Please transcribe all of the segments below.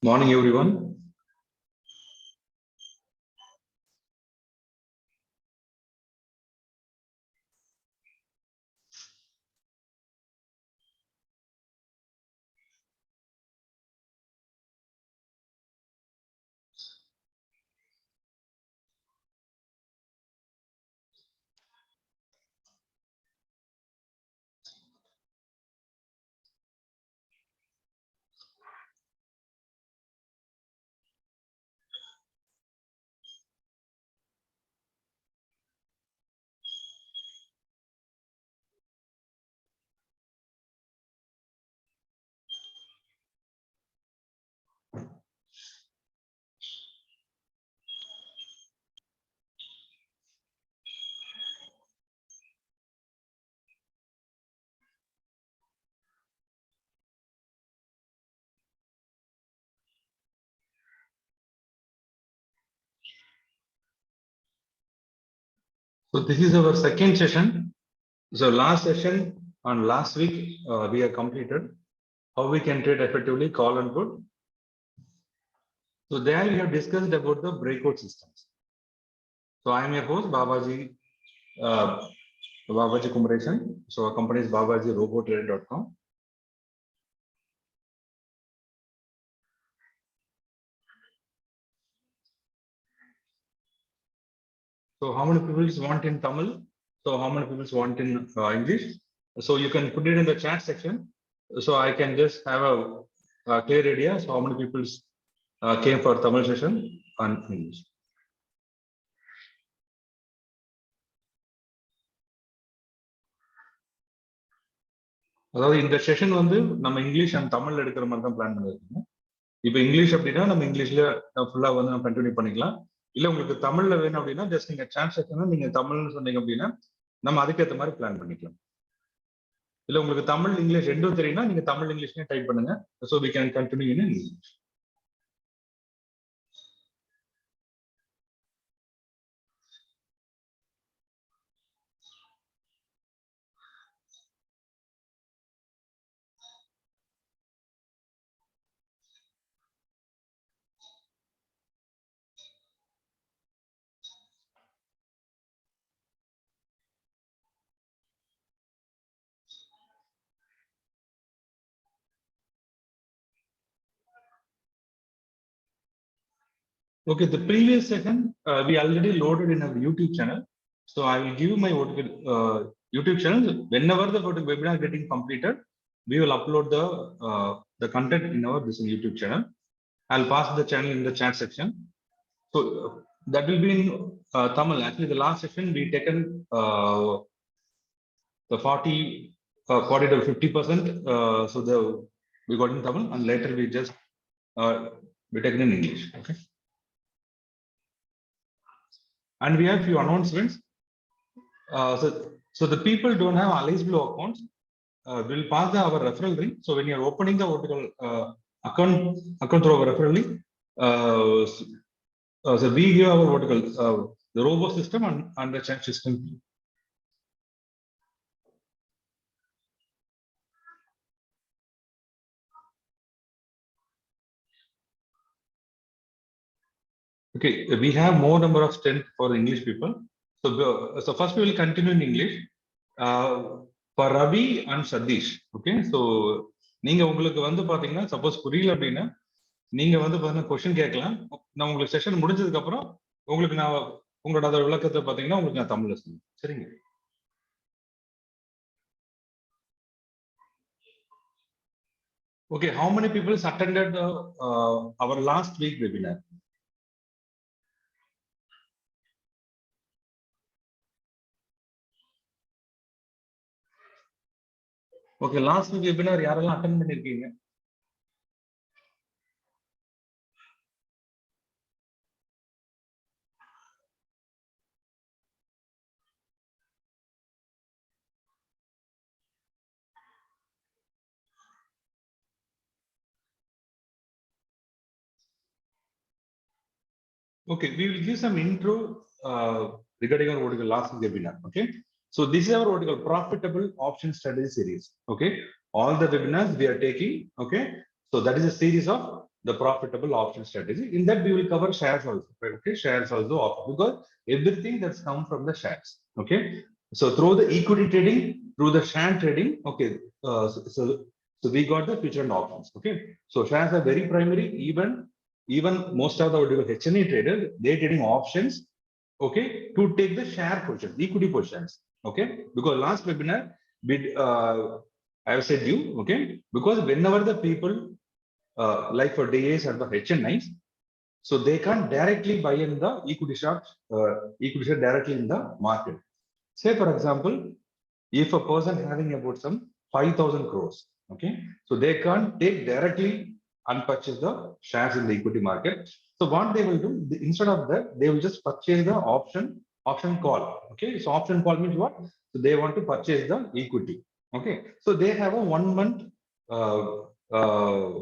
Morning, everyone. So this is our second session. So last session on last week, we have completed how we can trade effectively call and put. So there we have discussed about the breakout systems. So I am your host Babaji Kumaresan. So our company is babajirobotrader.com. So how many people want in Tamil? So how many people want in English? So you can put it in the chat section. So I can just have a clear idea. So how many people came for Tamil session and English? அதாவது இந்த session வந்து நம்ம English and தமிழ்ல எடுக்கிற மாதிரி தான் plan பண்ணிருக்கோம். இப்போ இங்கிலீஷ் அப்படின்னா நம்ம இங்கிலீஷ்ல ஃபுல்லா வந்து நம்ம கண்டினியூ பண்ணிக்கலாம். இல்ல உங்களுக்கு தமிழ்ல வேணும் அப்படின்னா ஜஸ்ட் நீங்க சாட் செஷன் நீங்க தமிழ்னு சொன்னீங்க அப்படின்னா நம்ம அதுக்கேற்ற மாதிரி பிளான் பண்ணிக்கலாம். இல்ல உங்களுக்கு தமிழ் இங்கிலீஷ் ரெண்டும் தெரியும்னா நீங்க தமிழ் இங்கிலீஷ்லயே டைப் பண்ணுங்க. So we can continue in English. Okay, the previous session we already loaded in our YouTube channel. So I will give my YouTube channel. Whenever the webinar is getting completed, we will upload the content in our this YouTube channel. I'll pass the channel in the chat section. So that will be in Tamil. Actually, the last session we taken the 40 to 50%. So we got in Tamil, and later we just we taken in English. Okay. And we have few announcements. So the people don't have Alice Blue accounts. We'll pass our referral link. So when you're opening the vertical account through our referral link, so we give our vertical the robo system and the chat system. Okay, we have more number of strength for English people. So first we will continue in English. For Ravi and Sadish. Okay, so நீங்க உங்களுக்கு வந்து பாத்தீங்கன்னா suppose புரியல அப்படின்னா நீங்க வந்து பாத்தீங்கன்னா question கேட்கலாம். நான் உங்களுக்கு செஷன் முடிஞ்சதுக்கு அப்புறம் உங்களுக்கு நான் உங்களோட அதோட விளக்கத்தை பாத்தீங்கன்னா உங்களுக்கு நான் தமிழ்ல சொல்லுவேன். சரிங்க. Okay, how many people attended our last week webinar? Okay, last week webinar யாரெல்லாம் அட்டெண்ட் பண்ணிருக்கீங்க? Okay, we will give some intro regarding our what is the last webinar. Okay, so this is our what is called profitable option strategy series. Okay, all the webinars we are taking. Okay, so that is a series of the profitable option strategy. In that, we will cover shares also. Right? Okay, shares also, because everything that's come from the shares. Okay, so through the equity trading, through the share trading. Okay, so we got the future and options. Okay, so shares are very primary. Even most of the HNE traders, they're trading options. Okay, to take the share position, equity positions. Okay, because last webinar, I have said you. Okay, because whenever the people like for DAs and the HNIs, so they can't directly buy in the equity share directly in the market. Say for example, if a person having about some 5,000 crores, okay, so they can't take directly and purchase the shares in the equity market. So what they will do, instead of that, they will just purchase the option call. Okay, so option call means what? So they want to purchase the equity. Okay, so they have a 1 month. Uh, uh,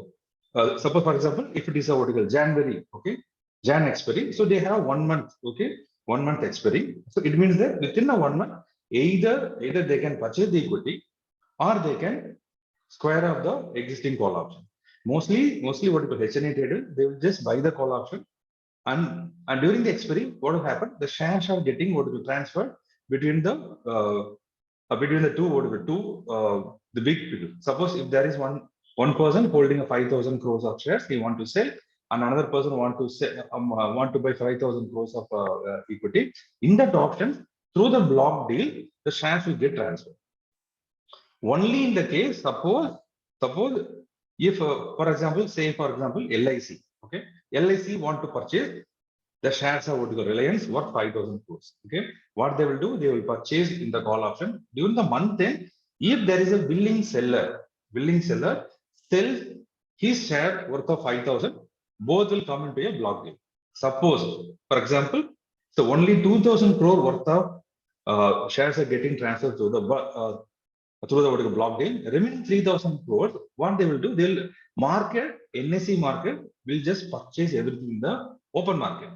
Suppose for example, if it is a vertical January, okay, Jan expiry, so they have 1 month, okay, 1 month expiry. So it means that within a 1 month, either they can purchase the equity or they can square up the existing call option. Mostly what people HNA traders, they will just buy the call option, and during the expiry, what will happen? The shares are getting what will be transferred between the two the big people. Suppose if there is one person holding a 5,000 crores of shares, he want to sell, and another person want to buy 5,000 crores of equity. In that option, through the block deal, the shares will get transferred. Only in the case, suppose if, for example, LIC, okay, LIC want to purchase the shares of Reliance worth 5,000 crores. Okay, what they will do, they will purchase in the call option during the month end. If there is a willing seller sells his share worth of 5,000, both will come into a block deal. Suppose, for example, so only 2,000 crore worth of shares are getting transferred through the block deal. Remaining 3,000 crores, what they will do, they'll NSE market will just purchase everything in the open market.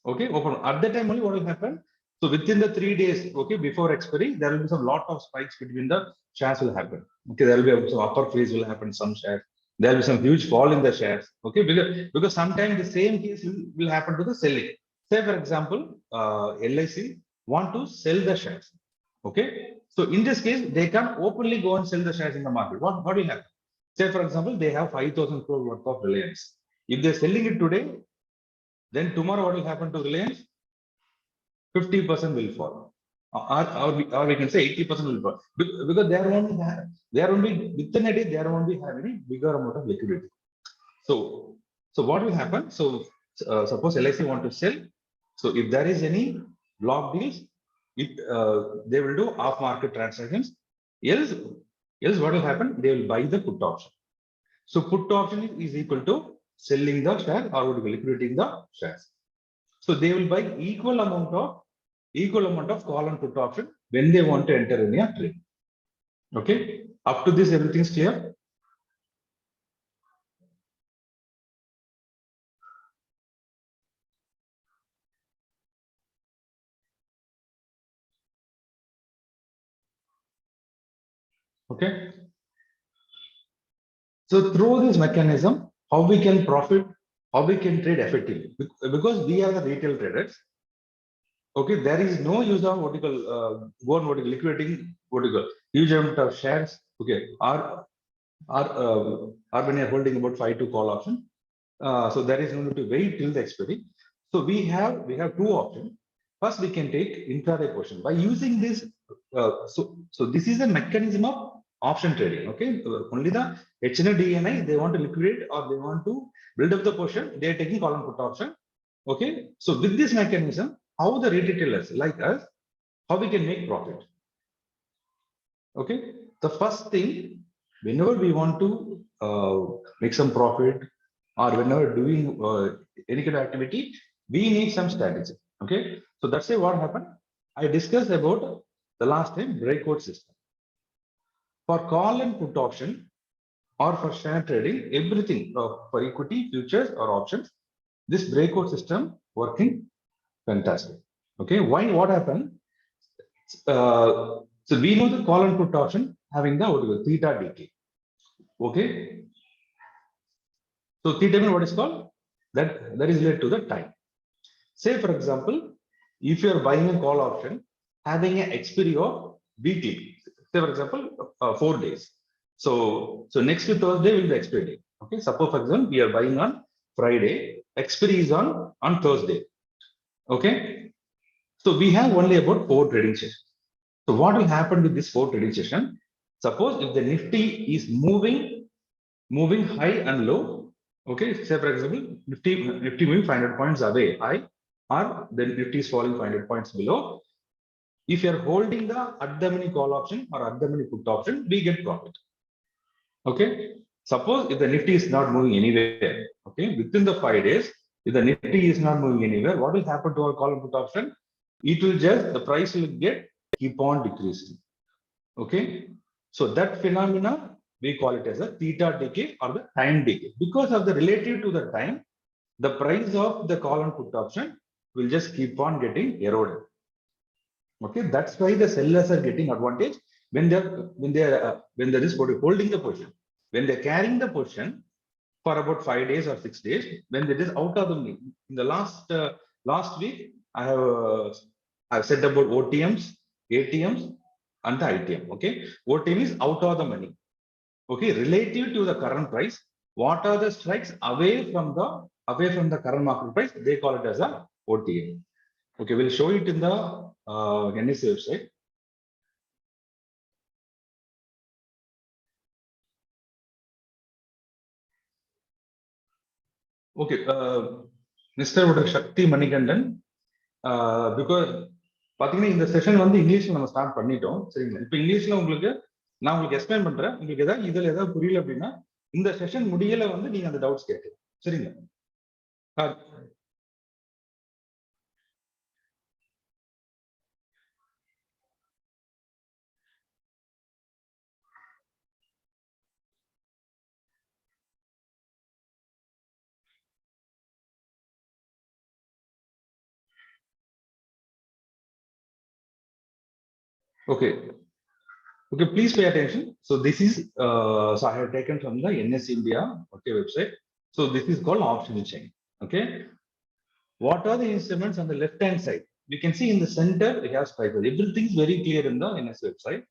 Okay, open at that time only what will happen? So within the 3 days, okay, before expiry, there will be some lot of spikes between the shares will happen. Okay, there will be some upper freeze will happen, some shares. There will be some huge fall in the shares. Okay, because sometimes the same case will happen to the selling. Say for example, LIC want to sell the shares. Okay, so in this case, they can openly go and sell the shares in the market. What will happen? Say for example, they have 5,000 crore worth of Reliance. If they're selling it today, then tomorrow what will happen to Reliance? 50% will fall, or we can say 80% will fall, because they are only within a day, they are only having a bigger amount of liquidity. So what will happen? So suppose LIC want to sell. So if there is any block deals, they will do off market transactions. Else what will happen? They will buy the put option. So put option is equal to selling the share or liquidating the shares. So they will buy equal amount of call and put option when they want to enter in a trade. Okay, up to this everything's clear. Okay, so through this mechanism, how we can profit, how we can trade effectively, because we are the retail traders. Okay, there is no use of liquidating huge amount of shares. Okay, or when you're holding about 5 to call option. So there is no need to wait till the expiry. So we have two options. First, we can take intraday portion by using this. So this is a mechanism of option trading. Okay, only the HNDNI they want to liquidate or they want to build up the portion. They are taking call and put option. Okay, so with this mechanism, how the retailers like us, how we can make profit. Okay, the first thing, whenever we want to make some profit or whenever doing any kind of activity, we need some strategy. Okay, so that's what happened. I discussed about the last time breakout system for call and put option or for share trading, everything for equity, futures or options. This breakout system working fantastic. Okay, why? What happened? So we know the call and put option having the theta decay. Okay, So theta mean what is called? That is related to the time. Say for example, if you are buying a call option having an expiry of weekly, say for example 4 days. So next Thursday will be the expiry day. Okay, suppose for example we are buying on Friday, expiry is on Thursday. Okay, so we have only about 4 trading sessions. So what will happen with this 4 trading session? Suppose if the Nifty is moving high and low, okay, say for example Nifty moving 500 points away high, or the Nifty is falling 500 points below. If you are holding the at the money call option or at the money put option, we get profit. Okay. Suppose if the Nifty is not moving anywhere, okay, within the 5 days, if the Nifty is not moving anywhere, what will happen to our call and put option? It will just, the price will keep on decreasing. Okay. So that phenomena, we call it as a theta decay or the time decay. Because of the relative to the time, the price of the call and put option will just keep on getting eroded. Okay, that's why the sellers are getting advantage when they're just holding the position. When they're carrying the position for about 5 days or 6 days, when they just out of the money. In the last week, I've said about OTMs, ATMs, and the ITM. Okay, OTM is out of the money. Okay, relative to the current price, what are the strikes away from the current market price? They call it as a OTM. Okay, we'll show it in the NSE website. Okay, Mr. Shakti Manikandan, because பார்த்தீங்கன்னா இந்த session வந்து இங்கிலீஷ்ல நம்ம start பண்ணிட்டோம் சரிங்களா. இப்போ இங்கிலீஷ்ல நான் உங்களுக்கு எக்ஸ்பிளைன் பண்றேன். உங்களுக்கு இதுல ஏதாவது புரியல அப்படின்னா இந்த செஷன் முடியல வந்து நீங்க அந்த டவுட்ஸ் கேட்கலாம் சரிங்களா. Okay. Okay, please pay attention. So this is so I have taken from the NS India website. So this is called option chain. Okay, what are the instruments on the left hand side? We can see in the center we have strike. Everything is very clear in the NS website.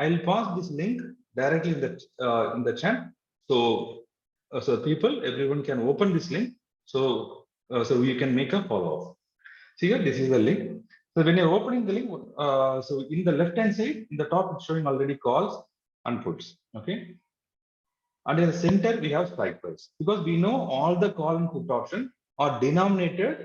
I will pass this link directly in the chat. So people, everyone can open this link. So you can make a follow up. See here, this is the link. So when you're opening the link, so in the left hand side, in the top, it's showing already calls and puts. Okay. And in the center, we have strike price because we know all the call and put option are denominated,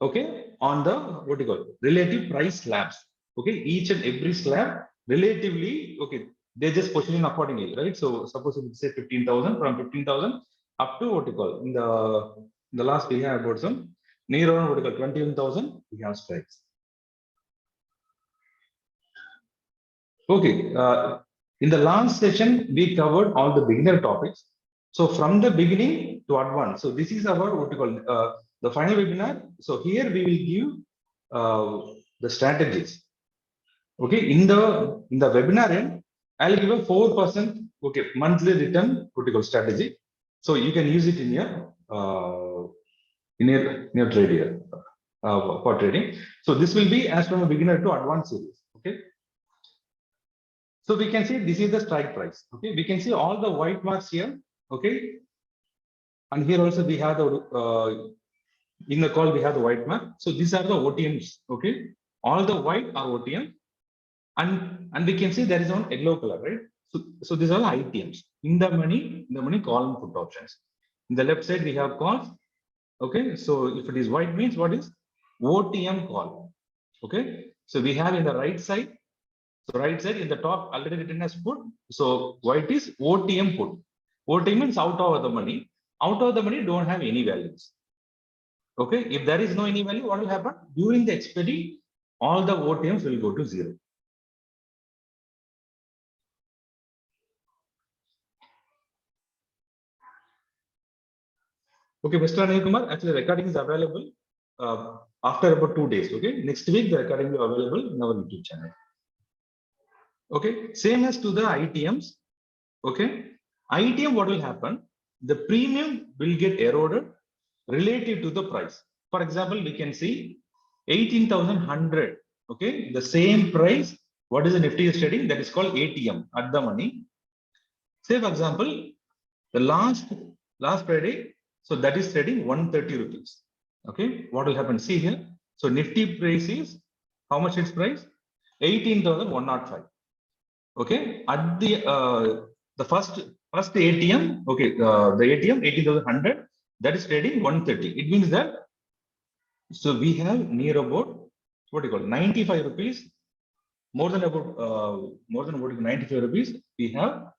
okay, on the what you call relative price slabs. Okay, each and every slab relatively, okay, they just position accordingly, right? So suppose if we say 15,000, from 15,000 up to what you call in the last we have about some near around what you call 21,000, we have strikes. Okay, in the last session we covered all the beginner topics. So from the beginning to advance, so this is our what you call the final webinar. So here we will give the strategies. Okay, in the webinar end, I'll give a 4% okay monthly return what you call strategy. So you can use it in your trade here for trading. So this will be as from a beginner to advanced series. Okay. So we can see this is the strike price. Okay, we can see all the white marks here. Okay, and here also we have the in the call we have the white mark. So these are the OTMs. Okay, all the white are OTM, and we can see there is one yellow color, right? So these are the ITMs. In the money call and put options. In the left side we have calls. Okay, so if it is white means what is OTM call. Okay, so we have in the right side. So right side in the top already written as put. So white is OTM put. OTM means out of the money. Out of the money don't have any values. Okay, if there is no any value, what will happen? During the expiry, all the OTMs will go to zero. Okay, Mr. Anil Kumar, actually recording is available after about 2 days. Okay, next week the recording will be available in our YouTube channel. Okay, same as to the ITMs. Okay, ITM, what will happen? the premium will get eroded relative to the price. For example, we can see 18,100. Okay, the same price. What is the Nifty is trading? That is called ATM at the money. Say for example, the last Friday, so that is trading 130 rupees. Okay, what will happen? See here. So Nifty price is how much its price? 18,105. Okay, at the first ATM. Okay, the ATM 18,100, that is trading 130. It means that so we have near about what do you call 95 rupees, more than about more than about 95 rupees. We have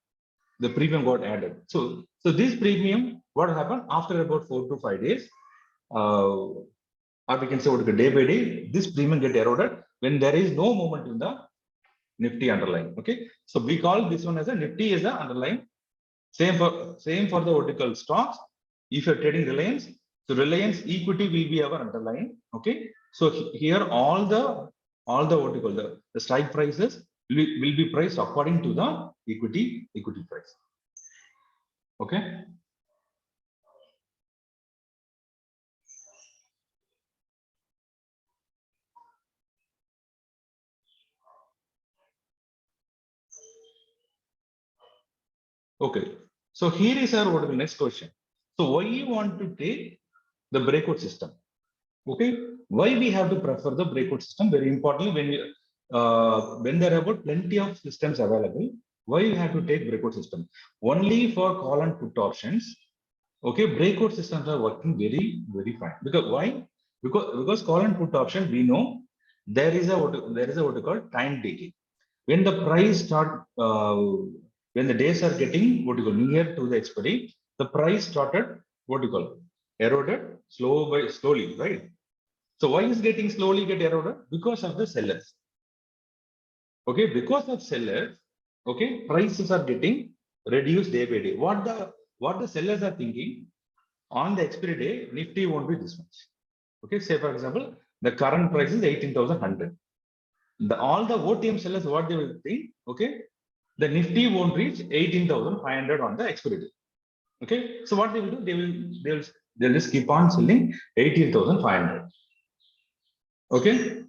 the premium got added. So this premium, what happened after about 4 to 5 days, or we can say what day by day, this premium get eroded when there is no movement in the Nifty underlying. Okay, so we call this one as a Nifty is the underlying. Same for the vertical stocks. If you're trading Reliance, so Reliance equity will be our underlying. Okay, so here all the vertical the strike prices will be priced according to the equity price. Okay. Okay. So here is our what the next question. So why you want to take the breakout system? Okay. Why we have to prefer the breakout system? Very importantly, when there are about plenty of systems available, why you have to take breakout system? Only for call and put options. Okay, breakout systems are working very, very fine. Because why? Because call and put option, we know there is a what you call time decay. When the price start, when the days are getting what you call near to the expiry, the price started what you call eroded slowly, right? So why is getting slowly get eroded? Because of the sellers. Okay, because of sellers, okay, prices are getting reduced day by day. What the sellers are thinking, on the expiry day, Nifty won't be this much. Okay, say for example, the current price is 18,100. All the OTM sellers, what they will think, okay, the Nifty won't reach 18,500 on the expiry day. Okay, so what they will do, they'll just keep on selling 18,500. Okay.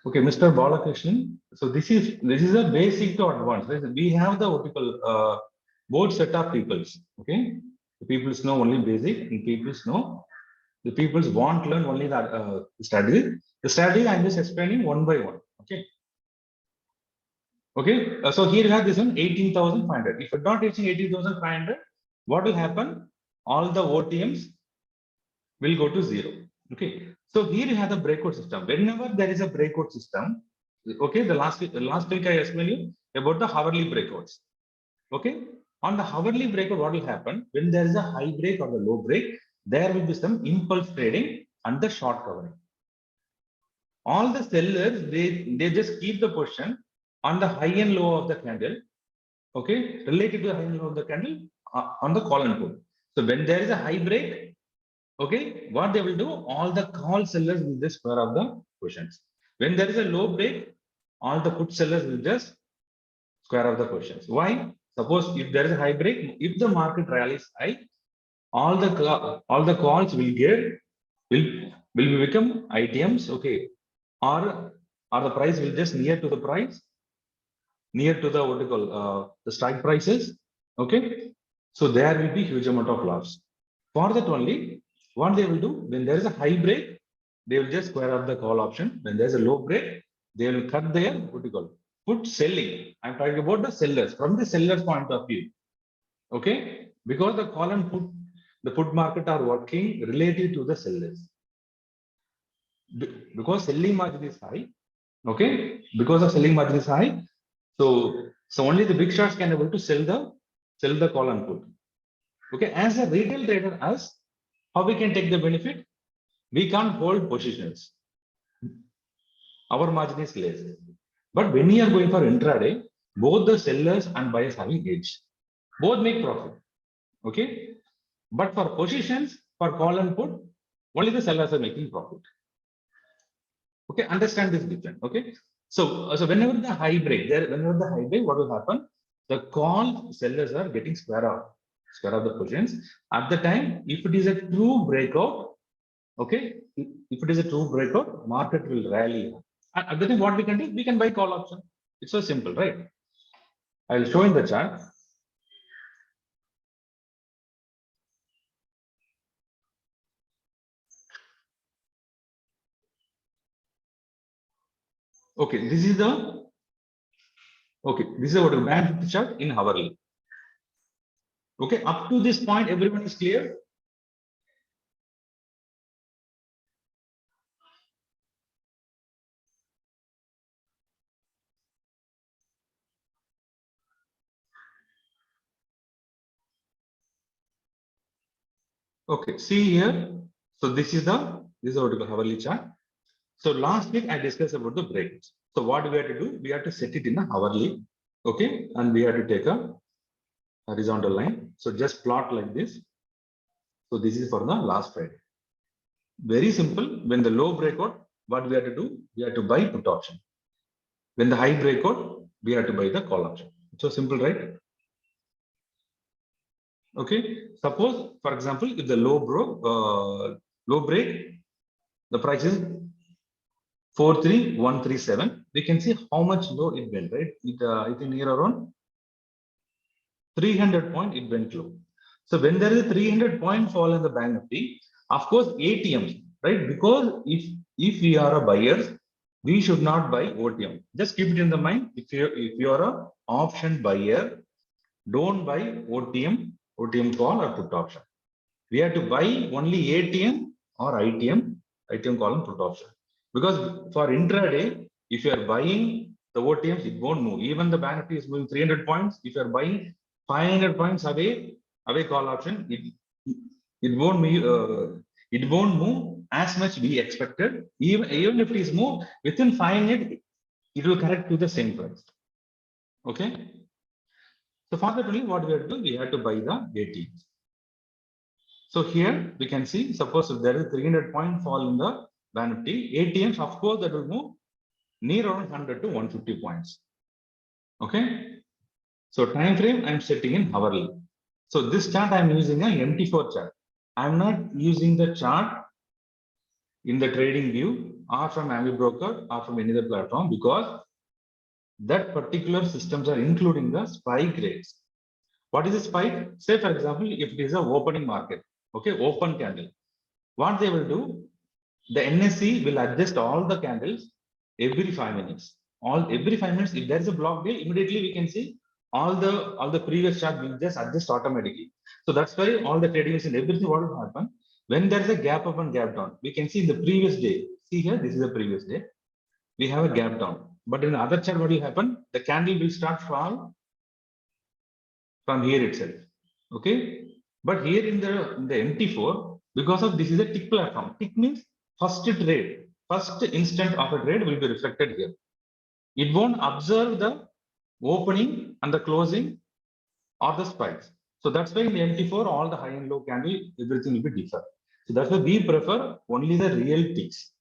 Okay, Mr. Balakrishnan. So this is a basic to advanced. We have the what we call both set of peoples. Okay, the peoples know only basic, and peoples know the peoples want to learn only that strategy. The strategy I'm just explaining one by one. Okay. Okay. So here you have this one 18,500. If you're not reaching 18,500, what will happen? All the OTMs will go to zero. Okay, so here you have the breakout system. Whenever there is a breakout system, okay, the last week I explained you about the hourly breakouts. Okay, on the hourly breakout, what will happen when there is a high break or the low break? There will be some impulse trading and the short covering. All the sellers they just keep the position on the high and low of the candle. Okay, related to the high and low of the candle on the call and put. So when there is a high break, okay, what they will do, all the call sellers will just square off the positions. When there is a low break, all the put sellers will just square off the positions. Why? Suppose if there is a high break, if the market rallies high, all the calls will become ITMs, okay, or the price will just near to the price, near to the what you call the strike prices, okay. So there will be huge amount of loss. For that only, what they will do, when there is a high break, they will just square up the call option. When there's a low break, they will cut their what you call put selling. I'm talking about the sellers from the sellers point of view. Okay, because the call and the put market are working relative to the sellers. Because selling margin is high. Okay, because of selling margin is high, so only the big shots can able to sell the call and put. Okay, as a retail trader, us, how we can take the benefit? We can't hold positions. Our margin is less. But when you are going for intraday, both the sellers and buyers having edge. Both make profit. Okay. But for positions, for call and put, only the sellers are making profit. Okay, understand this difference. Okay. So whenever the high break, what will happen? The call sellers are getting square off the positions. At the time, if it is a true breakout, okay, if it is a true breakout, market will rally. At the time, what we can do, we can buy call option. It's so simple, right? I'll show in the chart. Okay, this is the what a band chart in hourly. Okay, up to this point, everyone is clear. Okay, see here. So this is what is hourly chart. So last week I discussed about the breaks. So what we have to do? We have to set it in a hourly, okay, and we have to take a horizontal line. So just plot like this. So this is for the last Friday. Very simple. When the low breakout, what we have to do? We have to buy put option. When the high breakout, we have to buy the call option. So simple, right? Okay. Suppose, for example, if the low break, the price is 43137. We can see how much low it went, right? It near around 300 point it went low. So when there is a 300 point fall in the bank nifty, of course ATMs, right? Because if we are a buyers, we should not buy OTM. Just keep it in the mind. If you are a option buyer, don't buy OTM call or put option. We have to buy only ATM or ITM call and put option. Because for intraday, if you are buying the OTMs, it won't move. Even the bank nifty is moving 300 points. If you are buying 500 points away call option, it won't move as much we expected. Even if it is moved within 5 minutes, it will correct to the same price. Okay. So for that only what we have to do, we have to buy the ATMs. So here we can see, suppose if there is 300 point fall in the bank nifty, ATMs, of course, that will move near around 100 to 150 points. Okay. So time frame I'm setting in hourly. So this chart I'm using a MT4 chart. I'm not using the chart in the trading view or from AmiBroker or from any other platform, because that particular systems are including the spike rates. What is a spike? Say for example, if it is a opening market, okay, open candle, what they will do, the NSE will adjust all the candles every 5 minutes. Every 5 minutes, if there is a block deal, immediately we can see all the previous chart will just adjust automatically. So that's why all the trading is in everything. What will happen when there is a gap up and gap down? We can see in the previous day. See here, this is the previous day. We have a gap down. But in the other chart, what will happen? The candle will start fall from here itself. Okay. But here in the MT4, because of this is a tick platform. Tick means first trade, first instant of a trade will be reflected here. It won't observe the opening and the closing or the spikes. So that's why in the MT4, all the high and low candle, everything will be different. So that's why we prefer only the real ticks.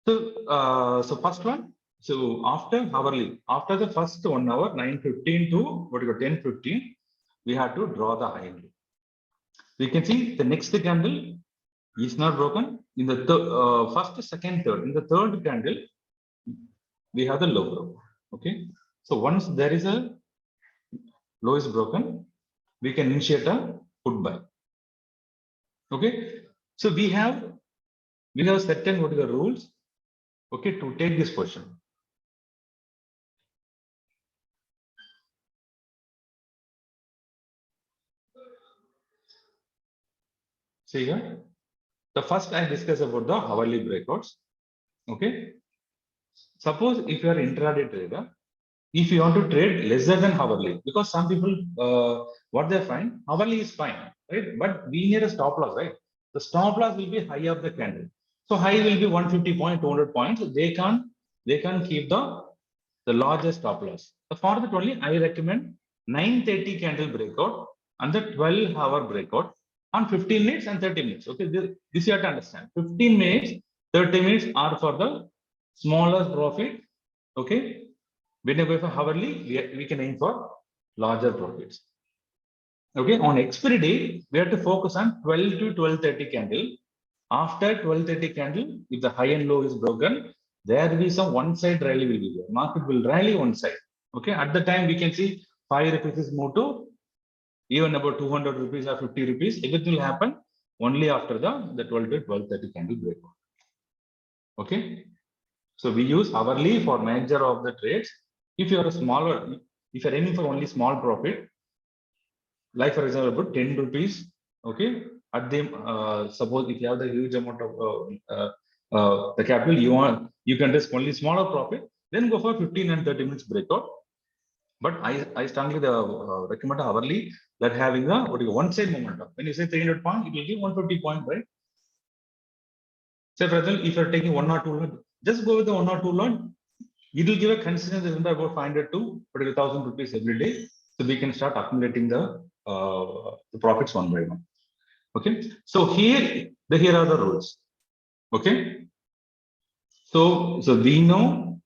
So first one. So after hourly, after the first 1 hour, 9:15 to 10:15, we have to draw the high and low. We can see the next candle is not broken. In the first, second, third. In the third candle, we have the low broken. Okay. So once there is a low is broken, we can initiate a put buy. Okay. So we have certain what are the rules, okay, to take this position. See here, the first I discuss about the hourly breakouts. Okay. Suppose if you are intraday trader, if you want to trade lesser than hourly, because some people what they find, hourly is fine, right? But we need a stop loss, right? The stop loss will be high of the candle. So high will be 150 point, 200 points. They can keep the largest stop loss. So for that only, I recommend 9:30 candle breakout and the 12-hour breakout on 15 minutes and 30 minutes. Okay, this you have to understand. 15 minutes, 30 minutes are for the smaller profit. Okay. When you go for hourly, we can aim for larger profits. Okay. On expiry day, we have to focus on 12 to 12:30 candle. After 12:30 candle, if the high and low is broken, there will be some one side rally will be there. Market will rally one side. Okay. At the time, we can see 5 rupees is moved to even about 200 rupees or 50 rupees. Everything will happen only after the 12 to 12:30 candle breakout. Okay. So we use hourly for major of the trades. If you are a smaller, if you're aiming for only small profit, like for example, about 10 rupees, okay, at the suppose if you have the huge amount of the capital, you can risk only smaller profit, then go for 15 and 30 minutes breakout. But I strongly recommend hourly, that having a one side momentum. When you say 300 point, it will give 150 point, right? Say for example, if you're taking one or two loan, just go with the one or two loan. It will give a consistent result about 500 to 1,000 rupees every day. So we can start accumulating the profits one by one. Okay. So here are the rules. Okay. So we know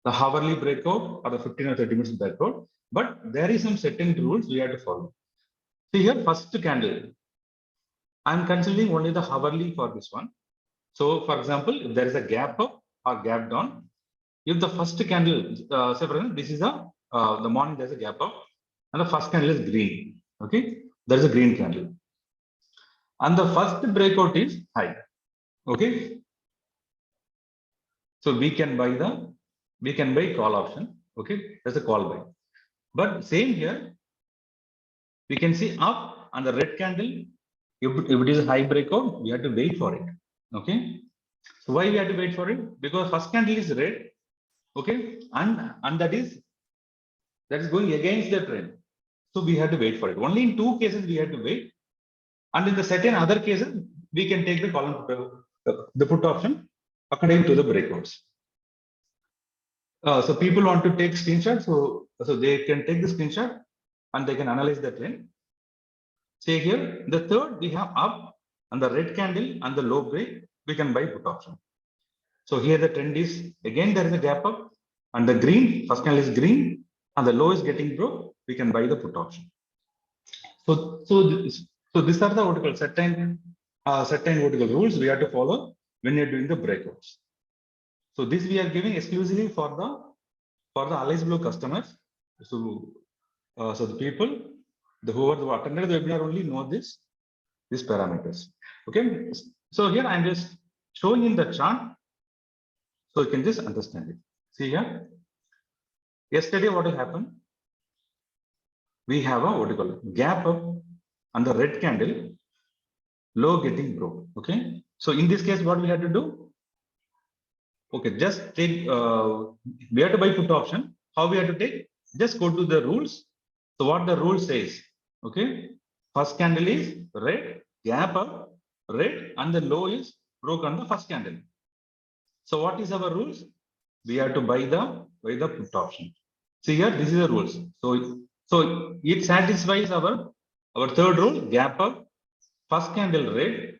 the hourly breakout or the 15 or 30 minutes breakout, but there is some certain rules we have to follow. See here, first candle, I'm considering only the hourly for this one. So for example, if there is a gap up or gap down, if the first candle, say for example, this is the morning, there's a gap up, and the first candle is green. Okay, there is a green candle, and the first breakout is high. Okay, so we can buy call option. Okay, that's a call buy. But same here, we can see up on the red candle. If it is a high breakout, we have to wait for it. Okay, so why we have to wait for it? Because first candle is red. Okay, and that is going against the trend. So we have to wait for it. Only in two cases we have to wait, and in the certain other cases we can take the call and the put option according to the breakouts. So people want to take screenshot, so they can take the screenshot and they can analyze the trend. Say here, the third we have up and the red candle and the low break, we can buy put option. So here the trend is again there is a gap up, and the green first candle is green and the low is getting broke, we can buy the put option. So these are the vertical certain vertical rules we have to follow when you're doing the breakouts. So this we are giving exclusively for the Allies Blue customers. So the people who attended the webinar only know these parameters. Okay. So here I'm just showing in the chart, so you can just understand it. See here. Yesterday, what will happen? We have a what you call gap up and the red candle, low getting broke. Okay. So in this case, what we have to do? Okay, just take we have to buy put option. How we have to take? Just go to the rules. So what the rule says? Okay, first candle is red, gap up, red, and the low is broke on the first candle. So what is our rules? We have to buy the put option. See here, this is the rules. So it satisfies our third rule, gap up, first candle red,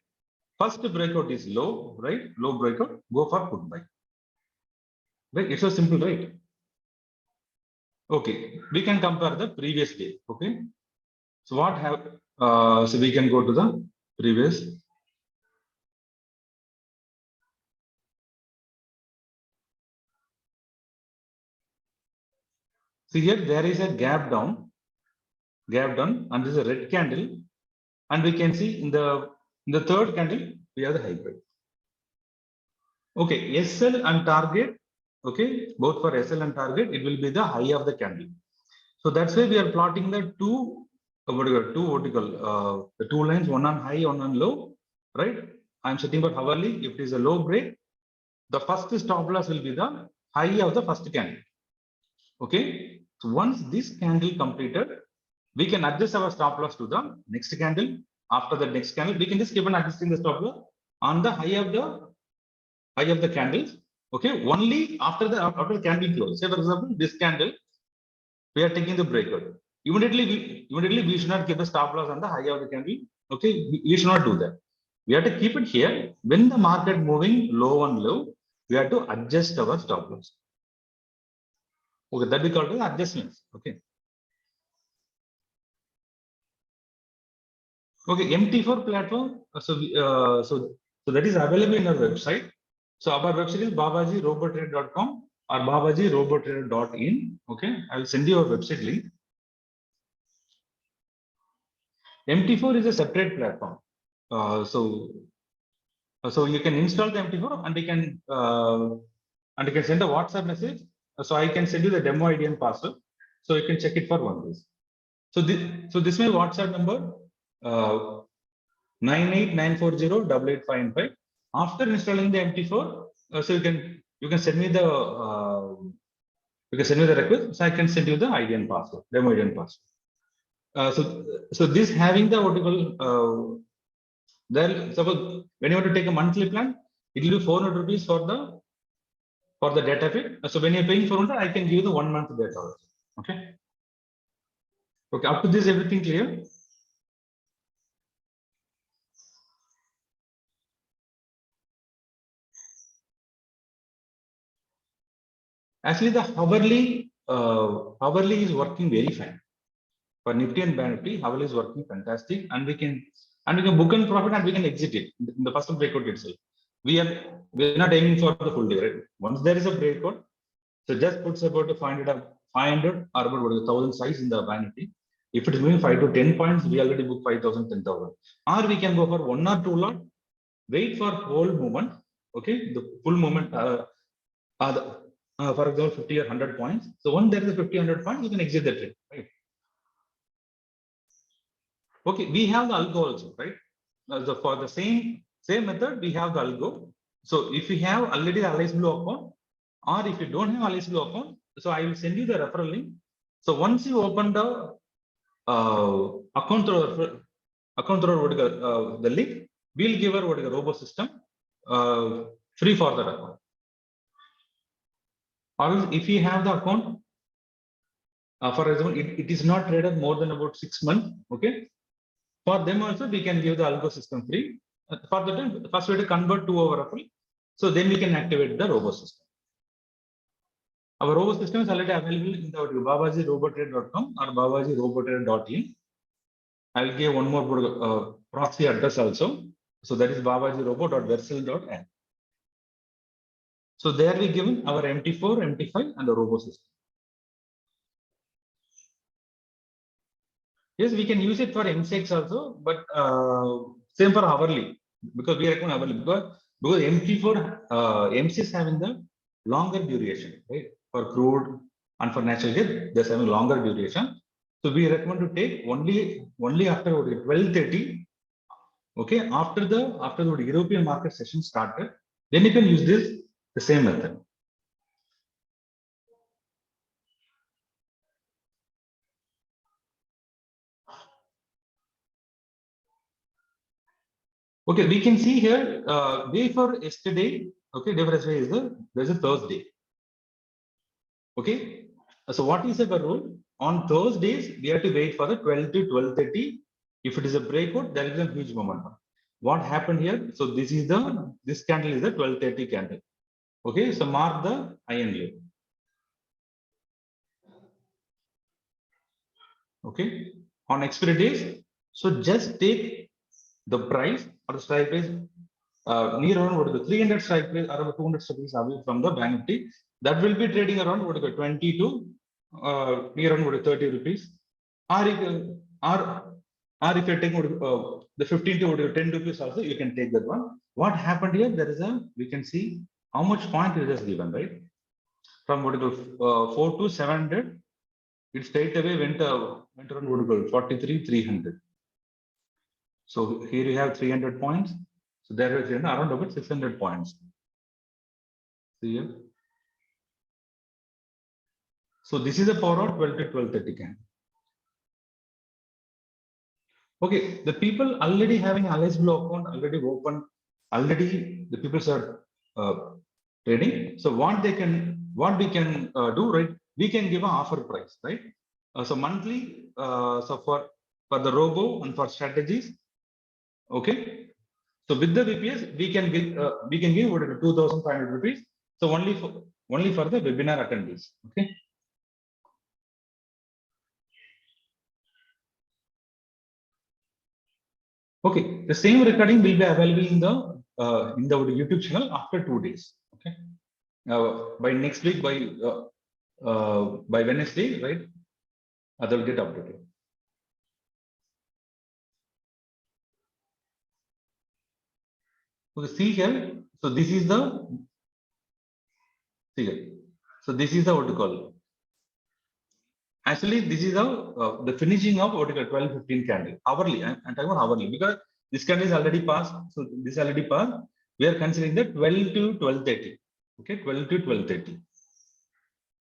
first breakout is low, right? Low breakout, go for put buy. Right? It's so simple, right? Okay, we can compare the previous day. Okay, so what have so we can go to the previous. See here, there is a gap down, and this is a red candle, and we can see in the third candle we have the hybrid. Okay, SL and target. Okay, both for SL and target, it will be the high of the candle. So that's why we are plotting the two vertical, the two lines, one on high, one on low, right? I'm setting for hourly. If it is a low break, the first stop loss will be the high of the first candle. Okay, so once this candle completed, we can adjust our stop loss to the next candle. After the next candle, we can just keep on adjusting the stop loss on the high of the candles. Okay, only after the candle close. Say for example, this candle, we are taking the breakout. Immediately we should not keep the stop loss on the high of the candle. Okay, we should not do that. We have to keep it here. When the market moving low and low, we have to adjust our stop loss. Okay, that we call it adjustments. Okay. Okay, MT4 platform. So that is available in our website. So our website is babajirobotrader.com or babajirobotrader.in. Okay, I will send you our website link. MT4 is a separate platform. So you can install the MT4 and you can send a WhatsApp message. So I can send you the demo ID and password. So you can check it for 1 day. So this is my WhatsApp number. 989408855. After installing the MT4, so you can send me the request. So I can send you the ID and password, demo ID and password. So this having the what you call then suppose when you want to take a monthly plan, it will be 400 rupees for the data feed. So when you're paying 400, I can give you the 1 month data also. Okay. Okay. Up to this, everything clear? Actually, the hourly is working very fine. For Nifty and Bank Nifty, hourly is working fantastic, and we can book and profit and we can exit it in the first breakout itself. We're not aiming for the full day, right? Once there is a breakout, so just puts about 500 or about 1,000 size in the Bank Nifty. If it is moving 5 to 10 points, we already book 5,000, 10,000. Or we can go for 1 or 2 lot, wait for whole movement. Okay, the full movement. For example, 50 or 100 points. So once there is a 50, 100 points, you can exit the trade, right? Okay, we have the algo also, right? For the same method, we have the algo. So if you have already the Alice Blue account, or if you don't have Alice Blue account, so I will send you the referral link. So once you open the account through the link, we'll give her robo system free for that account. Or if you have the account, for example, it is not traded more than about 6 months. Okay. For them also, we can give the algo system free. For the time, first we have to convert to our referral. So then we can activate the robo system. Our robo system is already available in the babajirobotrader.com or babajirobotrader.in. I'll give one more proxy address also. So that is babajirobo.versal.n. So there we given our MT4, MT5 and the robo system. Yes, we can use it for MCX also, but same for hourly, because we recommend hourly because MT4 MC is having the longer duration, right? For crude and for natural gas, they're having longer duration. So we recommend to take only after 12:30. Okay, after the European market session started, then you can use the same method. Okay, we can see here day for yesterday. Okay, day for yesterday is there's a Thursday. Okay, so what is the rule? On Thursdays, we have to wait for the 12 to 12:30. If it is a breakout, there is a huge momentum. What happened here? So this candle is the 12:30 candle. Okay, so mark the high and low. Okay, on expiry days, so just take the price or the strike price near around what is the 300 strike price or about 200 strike price away from the Bank Nifty. That will be trading around what is the 20 to near around what is 30 rupees. Or if you're taking the 15 to 10 rupees also, you can take that one. What happened here? There is we can see how much point it is given, right? From what is the 4 to 700, it straight away went around what is called 43, 300. So here you have 300 points. So there is around about 600 points. See here. So this is the power of 12 to 12:30 can. Okay, the people already having Alice Blue account already open, already the people are trading. So what we can do, right? We can give an offer price, right? So monthly, so for the robo and for strategies, okay. So with the VPS, we can give what is 2,500 rupees. So only for the webinar attendees, okay. Okay, the same recording will be available in the YouTube channel after 2 days. Okay, by next week, by Wednesday, right? That will get updated. Okay, see here. So this is the see here. So this is the what you call. Actually, this is the finishing of what you call 12-15 candle hourly. I'm talking about hourly because this candle is already passed. So this already passed. We are considering the 12 to 12:30. Okay, 12 to 12:30.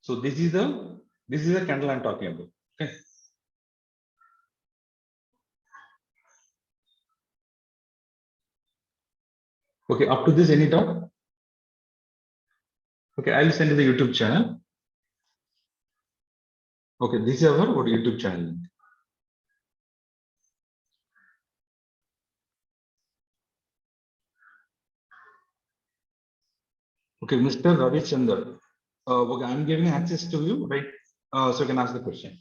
So this is the candle I'm talking about. Okay. Okay, up to this, any doubt? Okay, I'll send you the YouTube channel. Okay, this is our what YouTube channel. Okay, Mr. Ravi Chandra. Okay, I'm giving access to you, right? So you can ask the question.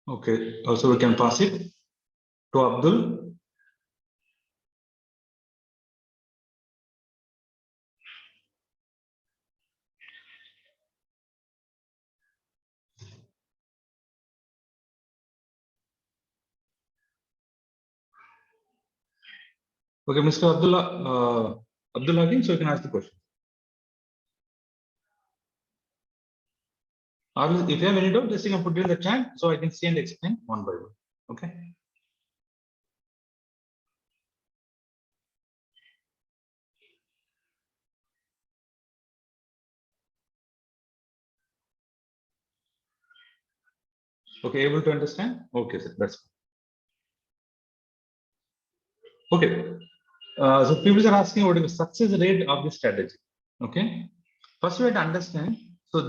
Okay, also we can pass it to Abdul. Okay, Mr. Abdullah again, so you can ask the question. Or if you have any doubt, just you can put it in the chat so I can see and explain one by one. Okay. Okay, able to understand? Okay, sir, that's okay. So people are asking what is the success rate of this strategy. Okay. First, we have to understand. So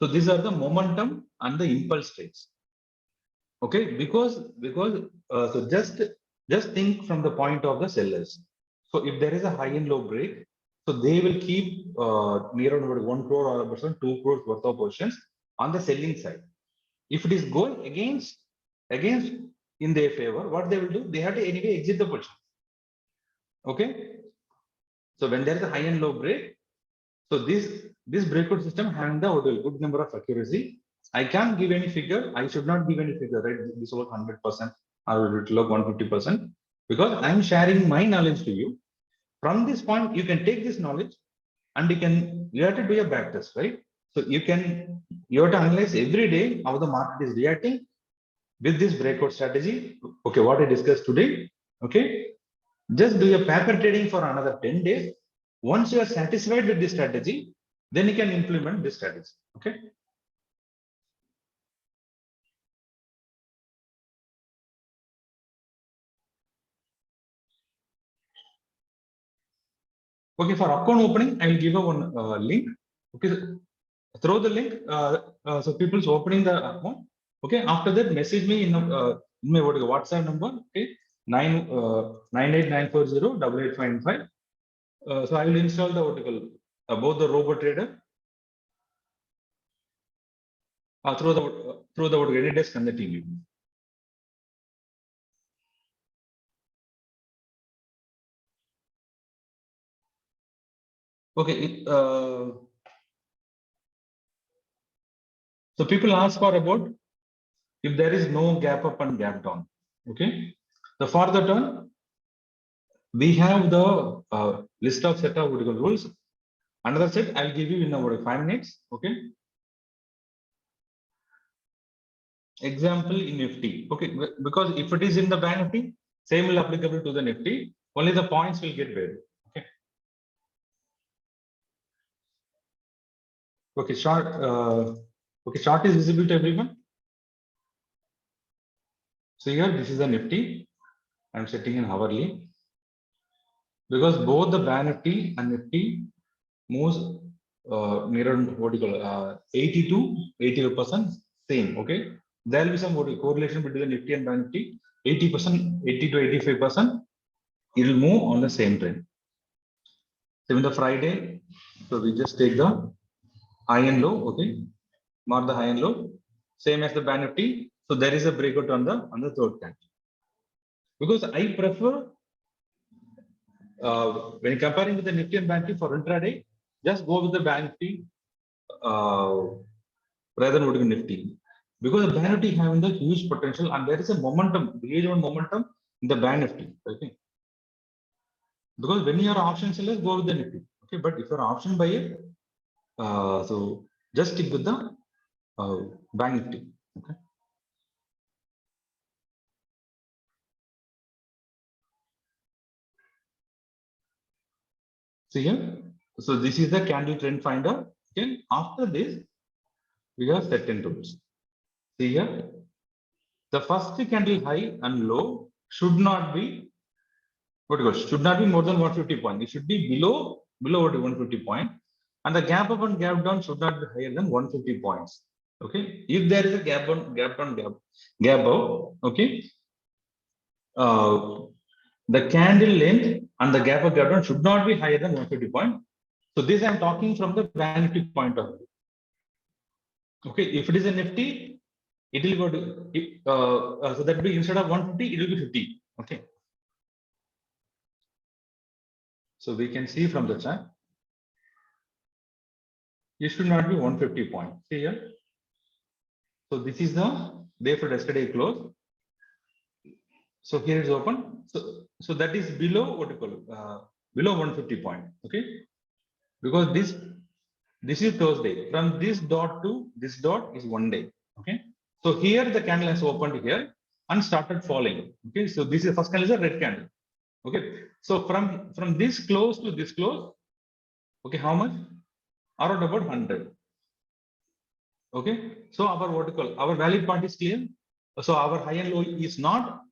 these are the momentum and the impulse rates. Okay, because so just think from the point of the sellers. So if there is a high and low break, so they will keep near about 1 crore or a percent, 2 crores worth of positions on the selling side. If it is going against in their favor, what they will do? They have to anyway exit the position. Okay. So when there is a high and low break, so this breakout system having the good number of accuracy. I can't give any figure. I should not give any figure, right? This was 100% or it will 150% because I'm sharing my knowledge to you. From this point, you can take this knowledge and you have to do a back test, right? So you have to analyze every day how the market is reacting with this breakout strategy. Okay, what I discussed today. Okay, just do a paper trading for another 10 days. Once you are satisfied with this strategy, then you can implement this strategy. Okay. Okay, for account opening, I will give a one link. Okay, throw the link. So people's opening the account. Okay, after that, message me in my WhatsApp number. Okay, 98940 so I will install the both the robot trader through the any desk and the TV. Okay, so people ask for about if there is no gap up and gap down. Okay, the for the turn we have the list of set of rules. Another set I'll give you in about 5 minutes. Okay, example in Nifty. Okay, because if it is in the bank Nifty, same will applicable to the Nifty. Only the points will get varied. Okay. Okay, chart. Okay, chart is visible to everyone. So here this is the Nifty. I'm setting in hourly because both the bank Nifty and Nifty moves near what do you call 80 to 80% same. Okay, there will be some correlation between the Nifty and Bank Nifty. 80%, 80 to 85%, it will move on the same trend. So in the Friday, so we just take the high and low, okay, mark the high and low, same as the Bank Nifty. So there is a breakout on the third candle. Because I prefer when comparing with the Nifty and Bank Nifty for intraday, just go with the Bank Nifty rather than with Nifty. Because the Bank Nifty having the huge potential and there is a momentum, huge momentum in the Bank Nifty. Okay. Because when you are option sellers, go with the Nifty. Okay, but if you are option buyer, so just stick with the Bank Nifty. Okay. See here. So this is the candle trend finder. Okay. After this, we have certain rules. See here. The first candle high and low should not be should not be more than 150 points. It should be below 150 points, and the gap up and gap down should not be higher than 150 points. Okay, if there is a gap up, okay, the candle length and the gap up gap down should not be higher than 150 points. So this I am talking from the Bank Nifty point of view. Okay, if it is a Nifty, it will go to so that will be instead of 150, it will be 50. Okay. So we can see from the chart, it should not be 150 points. See here. So this is the day for yesterday close. So here is open. So that is below what you call below 150 point. Okay, because this is Thursday. From this dot to this dot is 1 day. Okay. So here the candle has opened here and started falling. Okay. So this is first candle is a red candle. Okay. So from this close to this close, okay, how much? Around about 100. Okay. So our valid point is clear. So our high and low is not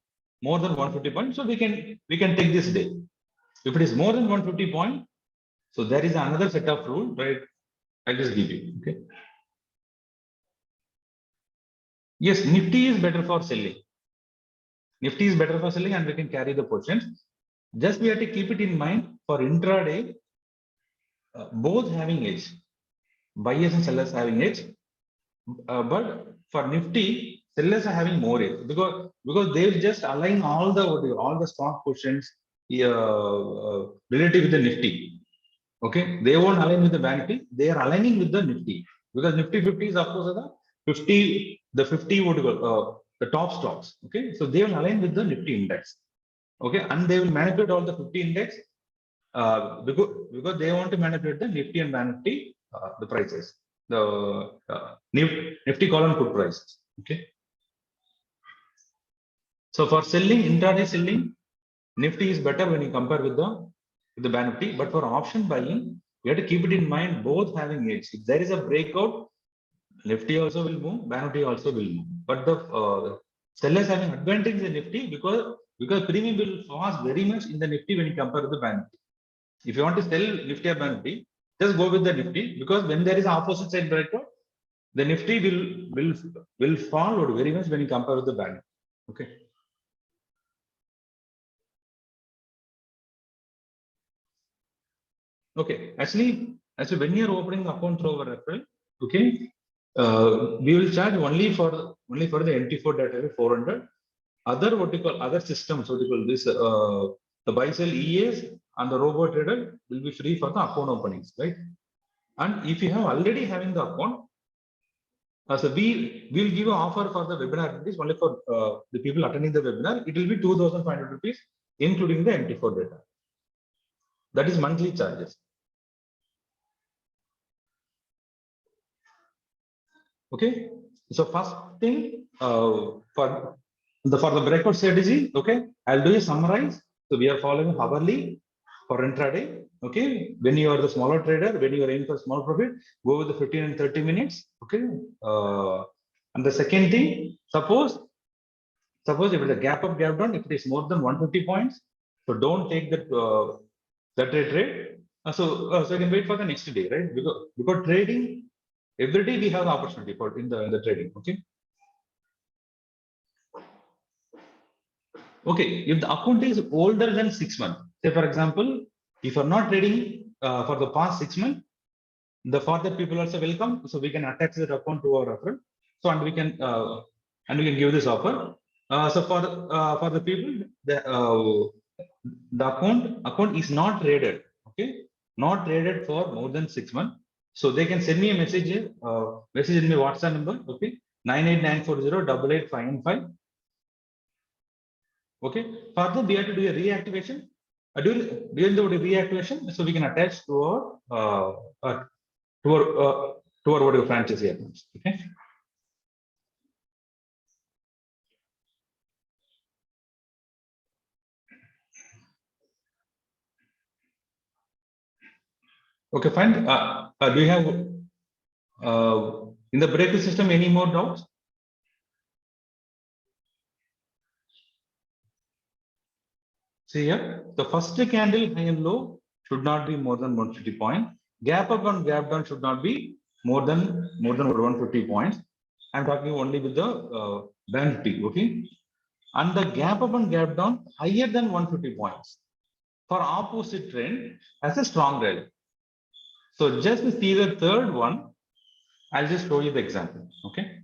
more than 150 points. So we can take this day. If it is more than 150 points, so there is another set of rule, right? I'll just give you. Okay. Yes, Nifty is better for selling. Nifty is better for selling and we can carry the positions. Just we have to keep it in mind for intraday, both having edge. Buyers and sellers having edge. But for Nifty, sellers are having more edge because they will just align all the stock positions relative with the Nifty. Okay, they won't align with the Bank Nifty. They are aligning with the Nifty because Nifty 50 is of course the 50 would go the top stocks. Okay, so they will align with the Nifty index. Okay, and they will manipulate all the 50 index because they want to manipulate the Nifty and Bank Nifty the prices, the Nifty call and put prices. Okay, so for selling, intraday selling, Nifty is better when you compare with the Bank Nifty, but for option buying, you have to keep it in mind both having edge. If there is a breakout, Nifty also will move, Bank Nifty also will move. But the sellers having advantage in Nifty because premium will fall very much in the Nifty when you compare with the Bank Nifty. If you want to sell Nifty or Bank Nifty, just go with the Nifty because when there is opposite side breakout, the Nifty will fall very much when you compare with the Bank Nifty. Okay. Okay, actually, when you are opening account through our referral, okay, we will charge only for the MT4 data 400. Other systems, this the buy sell EAs and the robot trader will be free for the account openings, right? And if you have already having the account, so we will give an offer for the webinar. This only for the people attending the webinar. It will be 2,500 rupees, including the MT4 data. That is monthly charges. Okay, so first thing for the breakout strategy, okay, I'll do a summarize. So we are following hourly for intraday. Okay, when you are the smaller trader, when you are aiming for small profit, go with the 15 and 30 minutes. Okay, and the second thing, suppose if it is a gap up, gap down, if it is more than 150 points, so don't take that trade. So you can wait for the next day, right? Because trading, every day we have the opportunity for in the trading. Okay. Okay, if the account is older than 6 months, say for example, if you're not trading for the past 6 months, the further people also welcome, so we can attach that account to our offer. So and we can give this offer. So for the people, the account is not traded, okay, not traded for more than 6 months. So they can send me a message in my WhatsApp number, okay, 98940 Okay. Further, we have to do a reactivation. During the reactivation, so we can attach to our whatever franchise here. Okay. Okay, fine. Do you have in the breaker system any more doubts? See here, the first candle high and low should not be more than 150 points. Gap up and gap down should not be more than 150 points. I'm talking only with the band T, okay? And the gap up and gap down higher than 150 points for opposite trend as a strong rally. So just to see the third one, I'll just show you the example, okay?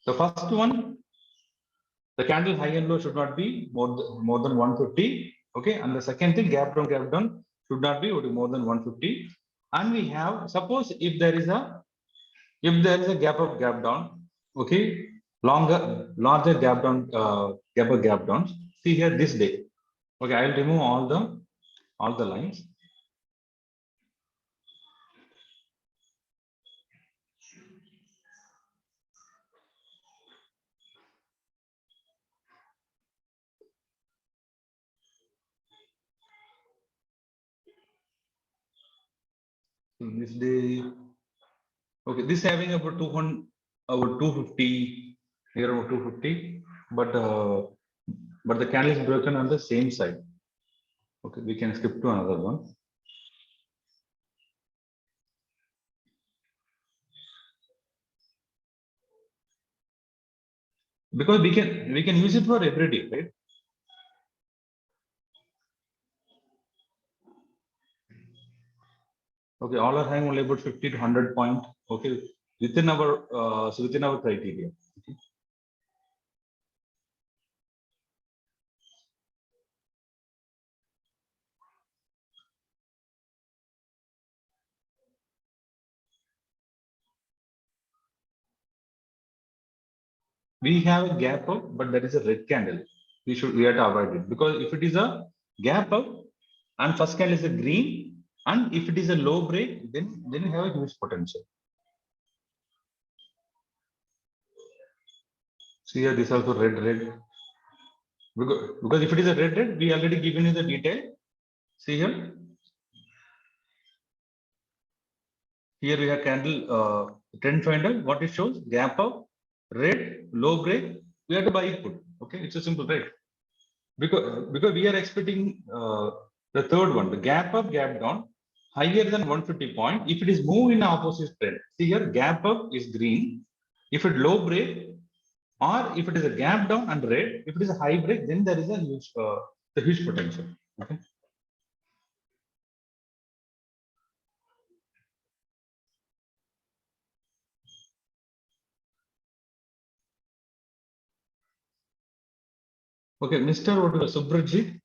The first one, the candle high and low should not be more than 150, okay? And the second thing, gap down should not be more than 150. And we have, suppose if there is a gap up, gap down, okay, larger gap down, gap downs. See here this day. Okay, I'll remove all the lines. So this day, okay, this having about 200, about 250, here about 250, but the candle is broken on the same side. Okay, we can skip to another one. Because we can use it for every day, right? Okay, all are having only about 50 to 100 point. Okay, within our criteria. Okay. We have a gap up, but there is a red candle. We have to avoid it because if it is a gap up and first candle is a green, and if it is a low break, then you have a huge potential. See here, this also red. Because if it is a red, we already given you the detail. See here. Here we have candle trend finder. What it shows? Gap up, red, low break. We have to buy it put. Okay, it's a simple trade. Because we are expecting the third one, the gap up, gap down, higher than 150 point. If it is move in opposite trend, see here, gap up is green. If it low break, or if it is a gap down and red, if it is a high break, then there is the huge potential. Okay. Okay, Mr. Subhrajit.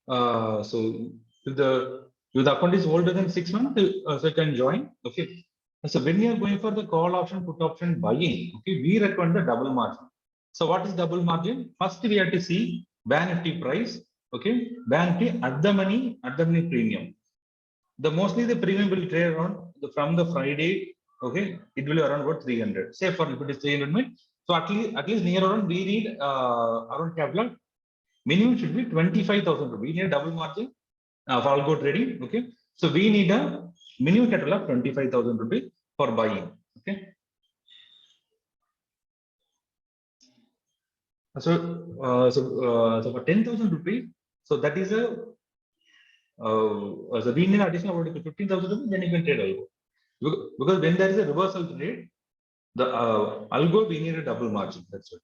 So if the account is older than 6 months, so you can join. Okay. So when you are going for the call option, put option buying, okay, we recommend the double margin. So what is double margin? First, we have to see Bank Nifty price. Okay, Bank Nifty at the money premium. Mostly the premium will trade around from the Friday. Okay, it will be around about 300. Say for if it is 300 minutes. So at least near around we need around capital minimum should be 25,000 rupees. We need a double margin for algo trading. Okay, so we need a minimum capital of 25,000 rupees for buying. Okay, so for 10,000 rupees, so that is so we need additional 15,000 rupees. Then you can trade algo because when there is a reversal trade, the algo we need a double margin, that's it.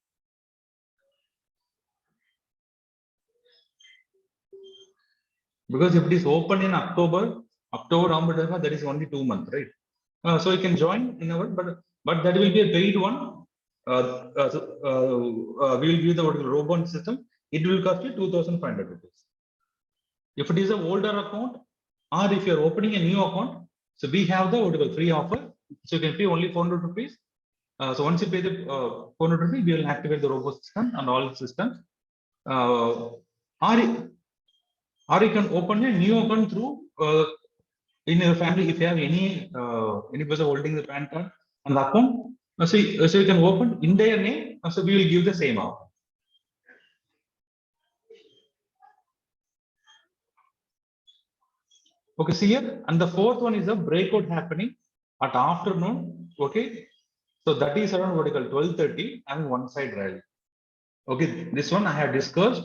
Because if it is open in October, November, that is only 2 months, right? So you can join in our, but that will be a paid one. We will give the robot system. It will cost you 2,500 rupees. If it is an older account, or if you are opening a new account, so we have the free offer. So you can pay only 400 rupees. So once you pay the 400 rupees, we will activate the robot system and all systems. Or you can open a new account through in your family. If you have any person holding the PAN card on the account, so you can open in their name. So we will give the same offer. Okay, see here, and the fourth one is a breakout happening at afternoon. Okay, so that is around what you call 12:30 and one side rally. Okay, this one I have discussed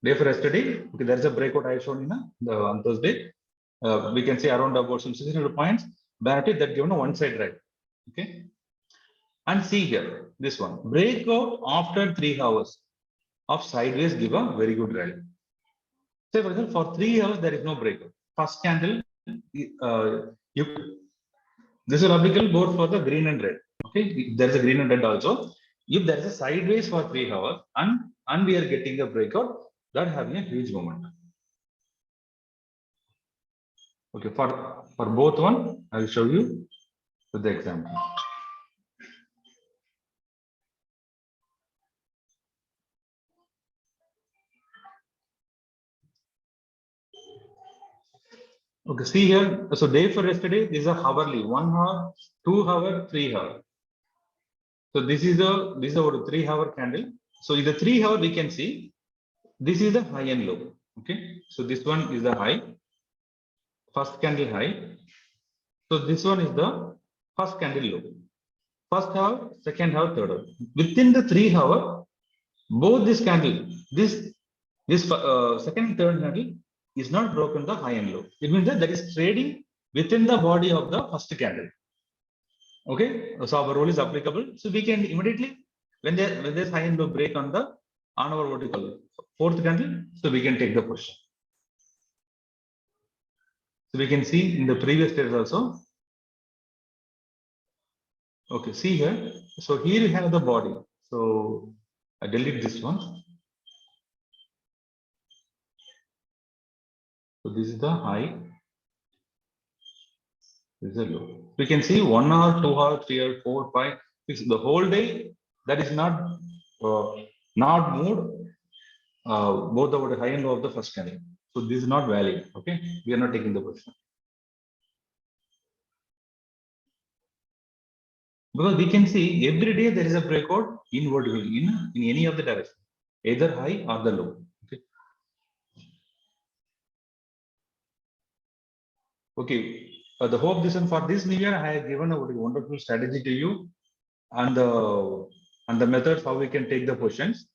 day for yesterday. Okay, there is a breakout I have shown in on Thursday. We can say around about some 600 points, but that given a one side rally. Okay, and see here, this one breakout after 3 hours of sideways give a very good rally. Say for example, for 3 hours there is no breakout. First candle, this is applicable both for the green and red. Okay, there is a green and red also. If there is a sideways for 3 hours and we are getting a breakout, that having a huge momentum. Okay, for both one, I will show you with the example. Okay, see here. So day for yesterday, this is a hourly, 1 hour, 2 hour, 3 hour. So this is a 3 hour candle. So in the 3 hour we can see this is the high and low. Okay, so this one is the high, first candle high. So this one is the first candle low. First hour, second hour, third hour. Within the 3 hour, both this candle, this second and third candle is not broken the high and low. It means that there is trading within the body of the first candle. Okay, so our rule is applicable. So we can immediately, when there's high and low break on our what you call fourth candle, so we can take the position. So we can see in the previous trades also. Okay, see here. So here you have the body. So I delete this one. So this is the high. This is the low. We can see 1 hour, 2 hour, 3 hour, 4, 5, 6. The whole day that is not moved. Both the high and low of the first candle. So this is not valid. Okay, we are not taking the position. Because we can see every day there is a breakout in vertical in any of the direction, either high or the low. Okay. Okay. The hope this one for this new year I have given a wonderful strategy to you and the methods how we can take the positions.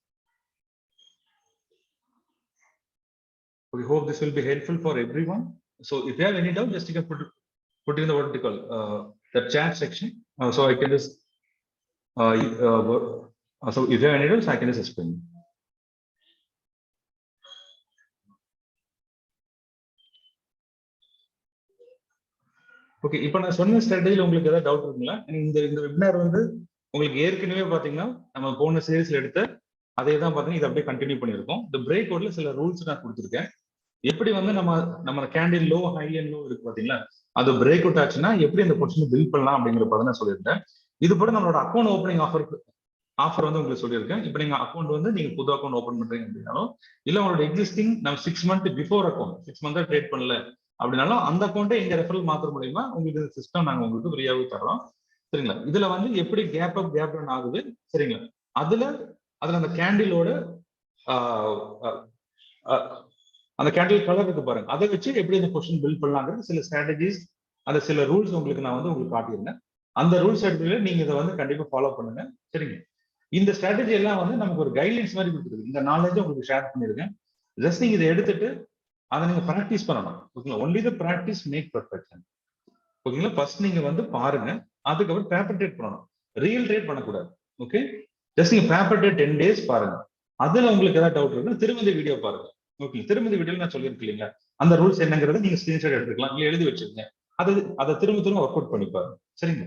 We hope this will be helpful for everyone. So if you have any doubt, just you can put in the vertical the chat section. So I can just so if you have any doubts, I can just explain. Okay, இப்போ நான் சொன்ன ஸ்ட்ராட்டஜியில் உங்களுக்கு ஏதாவது doubt இருக்குங்களா? இந்த webinar வந்து உங்களுக்கு ஏற்கனவே பார்த்தீங்கன்னா நம்ம போன சீரீஸ்ல எடுத்த அதே தான் பார்த்தீங்கன்னா இதை அப்படியே கண்டினியூ பண்ணியிருக்கோம். இந்த பிரேக் அவுட்ல சில ரூல்ஸ் நான் கொடுத்துருக்கேன். எப்படி வந்து நம்ம candle low high and low இருக்கு பார்த்தீங்களா, அது பிரேக் அவுட் ஆச்சுன்னா எப்படி அந்த பொசிஷன் பில்ட் பண்ணலாம் அப்படிங்கிற பதம் நான் சொல்லியிருக்கேன். இது போல நம்மளோட அக்கௌண்ட் ஓப்பனிங் ஆஃபர் வந்து உங்களுக்கு சொல்லியிருக்கேன். இப்போ நீங்க அக்கௌண்ட் வந்து நீங்க புது அக்கௌண்ட் ஓப்பன் பண்றீங்க அப்படின்னாலும், இல்லை உங்களோட எக்ஸிஸ்டிங் நம்ம 6 months before account 6 months trade பண்ணல அப்படின்னாலும் அந்த அக்கௌண்ட்டை எங்க ரெஃபரல் மாத்திர மூலியமா உங்களுக்கு சிஸ்டம் நாங்க உங்களுக்கு ஃப்ரீயாவே தர்றோம். சரிங்களா? இதுல வந்து எப்படி கேப் அப் கேப் டவுன் ஆகுது, சரிங்களா? அதுல அந்த கேண்டிலோட அந்த கேண்டில் கலர் இருக்கு பாருங்க, அதை வச்சு எப்படி அந்த பொசிஷன் பில்ட் பண்ணலாங்கிறது சில ஸ்ட்ராட்டஜிஸ், அந்த சில ரூல்ஸ் உங்களுக்கு நான் வந்து உங்களுக்கு காட்டியிருந்தேன். அந்த ரூல்ஸ் அடிப்படையில நீங்க இதை வந்து கண்டிப்பா ஃபாலோ பண்ணுங்க. சரிங்க? இந்த ஸ்ட்ராட்டஜி எல்லாம் வந்து நமக்கு ஒரு கைட்லைன்ஸ் மாதிரி கொடுத்துருக்கு. இந்த நாலேஜ் உங்களுக்கு ஷேர் பண்ணிருக்கேன். ஜஸ்ட் நீங்க இதை எடுத்துட்டு அதை நீங்க ப்ராக்டிஸ் பண்ணணும். ஓகேங்களா? Only the practice make perfection. ஓகேங்களா? ஃபர்ஸ்ட் நீங்க வந்து பாருங்க, அதுக்கப்புறம் பேப்பர் ட்ரேட் பண்ணணும், ரியல் ட்ரேட் பண்ணக்கூடாது. ஓகே, ஜஸ்ட் நீங்க பேப்பர் ட்ரேட் 10 days பாருங்க. அதுல உங்களுக்கு ஏதாவது டவுட் இருக்குன்னா திரும்ப இந்த வீடியோ பாருங்க. ஓகே, திரும்ப இந்த வீடியோல நான் சொல்லியிருக்கேன் இல்லைங்களா, அந்த ரூல்ஸ் என்னங்கிறத நீங்க ஸ்கிரீன்ஷாட் எடுத்துக்கலாம், இல்ல எழுதி வச்சிருக்கேன். அதை திரும்ப திரும்ப ஒர்க் அவுட் பண்ணி பாருங்க. சரிங்க.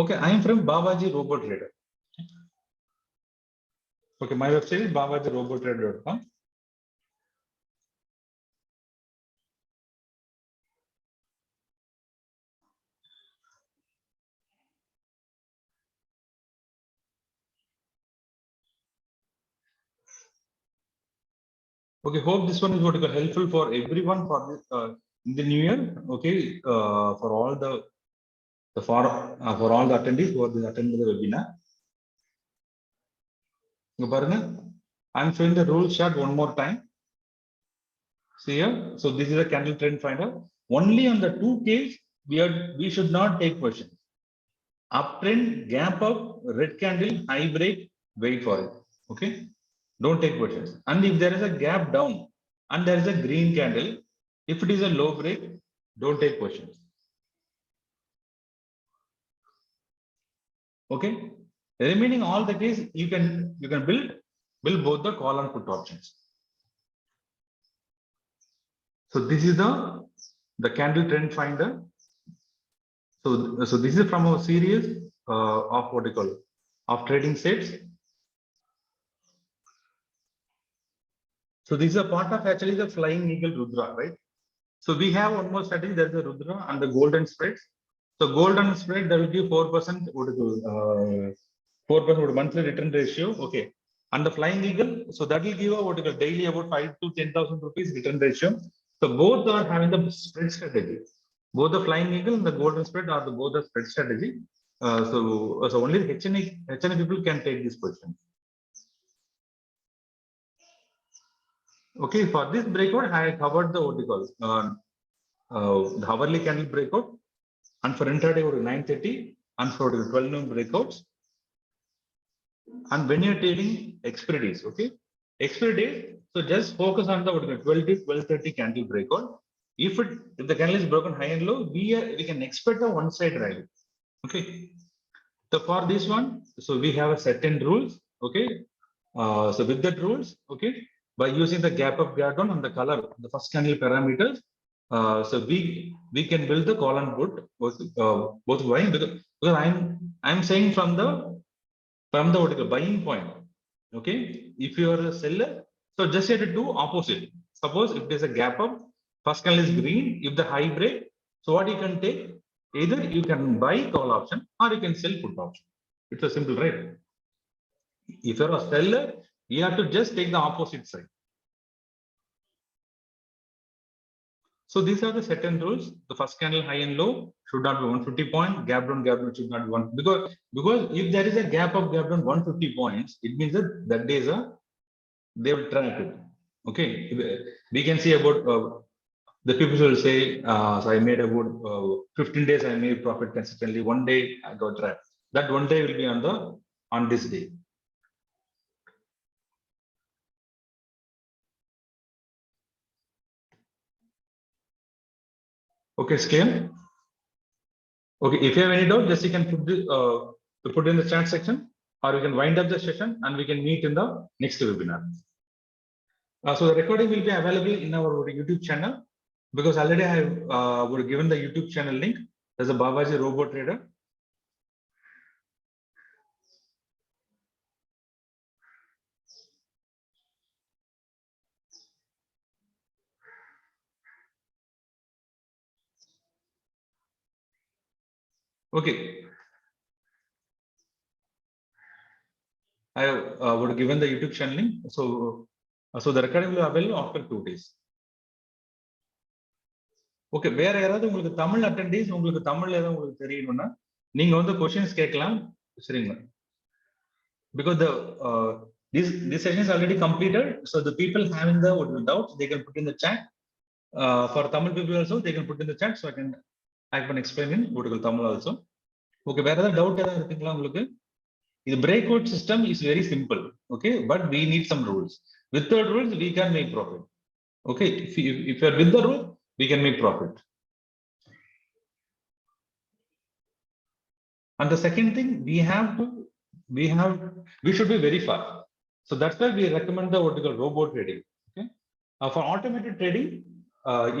Okay, I am from Babaji Robot Trader. Okay, my website is babajirobotrader.com. Okay, hope this one is what is helpful for everyone for this in the new year. Okay, for all the for all the attendees who are attending the webinar. I'm showing the rule chart one more time. See here, so this is a candle trend finder. Only on the 2 case we should not take questions. Uptrend, gap up, red candle, high break, wait for it. Okay, don't take questions. And if there is a gap down and there is a green candle, if it is a low break, don't take questions. Okay, remaining all the case you can build both the call and put options. So this is the candle trend finder. So this is from our series of what we call of trading sets. So this is a part of actually the flying eagle Rudra, right? So we have one more strategy. There is a Rudra and the golden spreads. So golden spread that will give 4% what is 4% monthly return ratio. Okay, and the flying eagle, so that will give a what is daily about 5 to 10,000 rupees return ratio. So both are having the spread strategy. Both the flying eagle and the golden spread are both the spread strategy. So only HNI people can take this position. Okay, for this breakout, I covered the what we call the hourly candle breakout, and for intraday over 9:30, and for 12 noon breakouts. And when you're trading expiry days, okay, expiry days, so just focus on the 12 to 12:30 candle breakout. If the candle is broken high and low, we can expect a one-side rally. Okay, so for this one, so we have a certain rules. Okay, so with that rules, okay, by using the gap up, gap down, and the color, the first candle parameters, so we can build the call and put both buying, because I'm saying from the what is the buying point. Okay, if you are a seller, so just you have to do opposite. Suppose if there's a gap up, first candle is green, if the high break, so what you can take, either you can buy call option or you can sell put option. It's a simple, right? If you're a seller, you have to just take the opposite side. So these are the certain rules. The first candle high and low should not be 150 points. Gap down should not be 1, because if there is a gap up, gap down 150 points, it means that day is they will track it. Okay, we can see about the people will say, so I made about 15 days I made profit consistently. One day I got trapped. That one day will be on this day. Okay, scale. Okay, if you have any doubt, just you can put in the chat section, or you can wind up the session and we can meet in the next webinar. So the recording will be available in our YouTube channel, because already I have given the YouTube channel link. There's a Babaji Robot Trader. Okay, I have given the YouTube channel link. So the recording will be available after 2 days. Okay, வேற யாராவது உங்களுக்கு தமிழ் அட்டெண்டீஸ், உங்களுக்கு தமிழ்ல ஏதாவது உங்களுக்கு தெரியணும்னா நீங்க வந்து क्वेश्चंस கேட்கலாம், சரிங்களா? Because this session is already completed, so the people having the doubts, they can put in the chat. For Tamil people also, they can put in the chat, so I can explain in Tamil also. Okay, வேற ஏதாவது doubt ஏதாவது இருக்குங்களா உங்களுக்கு? The breakout system is very simple, okay, but we need some rules. Without rules, we can make profit. Okay, if you are with the rule, we can make profit. And the second thing, we should be very fast. So that's why we recommend the what we call robo trading. Okay, for automated trading,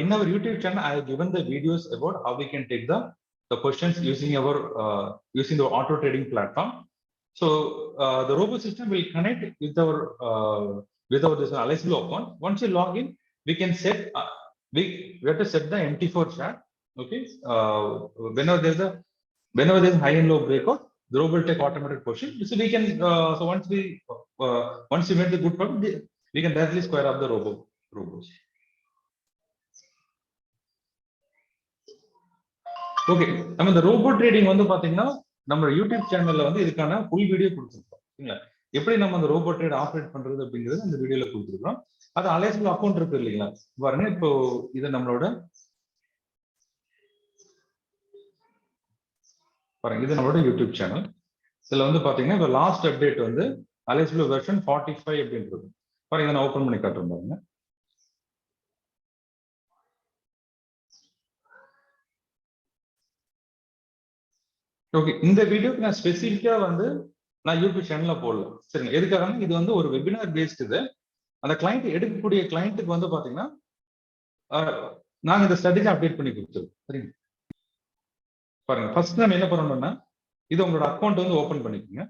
in our YouTube channel, I have given the videos about how we can take the questions using our using the auto trading platform. So the robo system will connect with our this Alice Blue account. Once you log in, we can set we have to set the MT4 chart. Okay, whenever there's high and low breakout, the robo will take automated portion. So we can so once we made the good profit, we can directly square up the robos. Okay, நம்ம இந்த robot trading வந்து பாத்தீங்கன்னா நம்ம YouTube சேனல்ல வந்து இதுக்கான full video கொடுத்துருக்கோம். சரிங்களா, எப்படி நம்ம அந்த ரோபோ ட்ரேட் ஆப்ரேட் பண்றது அப்படிங்கிறது இந்த வீடியோல கொடுத்துருக்கோம். அது அலைஸ்ல அக்கௌண்ட் இருக்கு இல்லைங்களா, பாருங்க. இப்போ இது நம்மளோட பாருங்க, இது நம்மளோட யூடியூப் சேனல். இதுல வந்து பாத்தீங்கன்னா இப்போ லாஸ்ட் அப்டேட் வந்து அலைஸ்ல வெர்ஷன் 45 அப்படின்றது. பாருங்க, நான் ஓபன் பண்ணி காட்டுறேன் பாருங்க. ஓகே, இந்த வீடியோக்கு நான் ஸ்பெசிஃபிக்கா வந்து நான் யூடியூப் சேனல்ல போடல. சரிங்க, எதுக்காக இது வந்து ஒரு வெபினார் பேஸ்ட். இது அந்த கிளைண்ட் எடுக்கக்கூடிய கிளைண்ட்டுக்கு வந்து பாத்தீங்கன்னா நாங்க இந்த ஸ்ட்ராட்டஜி அப்டேட் பண்ணி கொடுத்துருக்கோம். சரிங்க, பாருங்க. ஃபர்ஸ்ட் நம்ம என்ன பண்ணணும்னா, இது உங்களோட அக்கௌண்ட் வந்து ஓபன் பண்ணிக்கோங்க.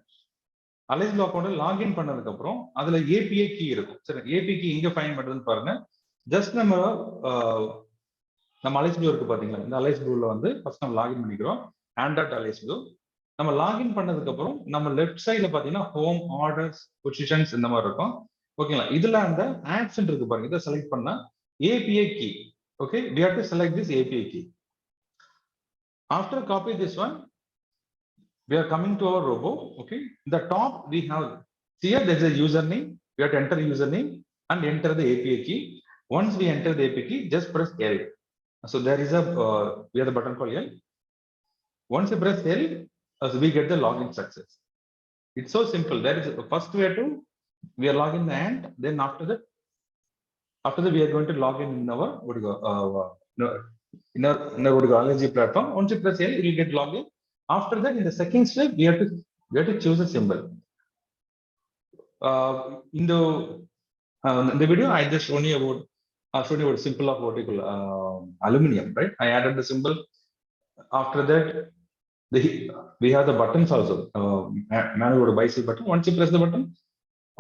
அலைஸ்லோ அக்கௌண்ட் லாகின் பண்ணதுக்கு அப்புறம் அதுல ஏபிஐ கீ இருக்கும். சரி, ஏபிஐ கீ எங்க ஃபைண்ட் பண்றதுன்னு பாருங்க. ஜஸ்ட் நம்ம அலைஸ்லோ இருக்கு பாத்தீங்களா, இந்த அலைஸ்லோல வந்து ஃபர்ஸ்ட் நம்ம லாகின் பண்ணிக்கிறோம். ஆண்ட்ராய்ட் அலைஸ்லோ நம்ம லாகின் பண்ணதுக்கு அப்புறம் நம்ம லெஃப்ட் சைடுல பாத்தீங்கன்னா ஹோம், ஆர்டர்ஸ், பொசிஷன்ஸ் இந்த மாதிரி இருக்கும். ஓகேங்களா, இதுல அந்த ஆக்ஷன் இருக்கு பாருங்க, இதை செலக்ட் பண்ணா API key. Okay, we have to select this API key. After copy this one, we are coming to our robo. Okay, the top we have here there is a username. We have to enter username and enter the API key. Once we enter the API key, just press L. So there is a we have the button called L. Once you press L, we get the login success. It's so simple. That is first we are logging the ant. Then after that we are going to log in our in our allergy platform. Once you press L, you will get login. After that, in the second step, we have to choose a symbol. In the video, I just shown you about symbol of what we call aluminum, right? I added the symbol. After that, we have the buttons also. Manual bicycle button. Once you press the button,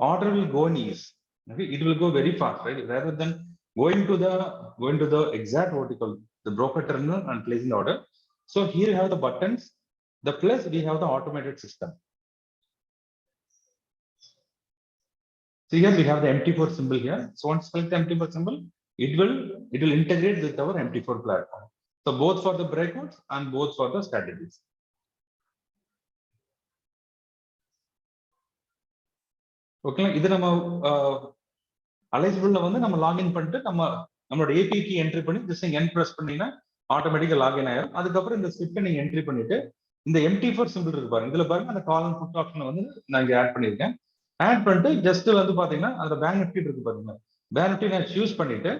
order will go in ease. Okay, it will go very fast, right? Rather than going to the exact what we call the broker terminal and placing the order. So here you have the buttons. The plus we have the automated system. So here we have the MT4 symbol here. So once you select the MT4 symbol, it will integrate with our MT4 platform. So both for the breakouts and both for the strategies. Okay, இது நம்ம அலைஸ்பிள்ல வந்து நம்ம login பண்ணிட்டு நம்மளோட API key entry பண்ணி just N press பண்ணீங்கன்னா ஆட்டோமேட்டிக்கா login ஆயிடும். அதுக்கப்புறம் இந்த ஸ்கிரிப்டை நீங்க என்ட்ரி பண்ணிட்டு இந்த MT4 சிம்பிள் இருக்கு பாருங்க, இதுல பாருங்க அந்த காலம் புட் ஆப்ஷன் வந்து நான் இங்க ஆட் பண்ணிருக்கேன். ஆட் பண்ணிட்டு ஜஸ்ட் வந்து பாத்தீங்கன்னா அந்த பேங்க் நிஃப்டி இருக்கு பாருங்க, பேங்க் நிஃப்டி நான் சூஸ் பண்ணிட்டு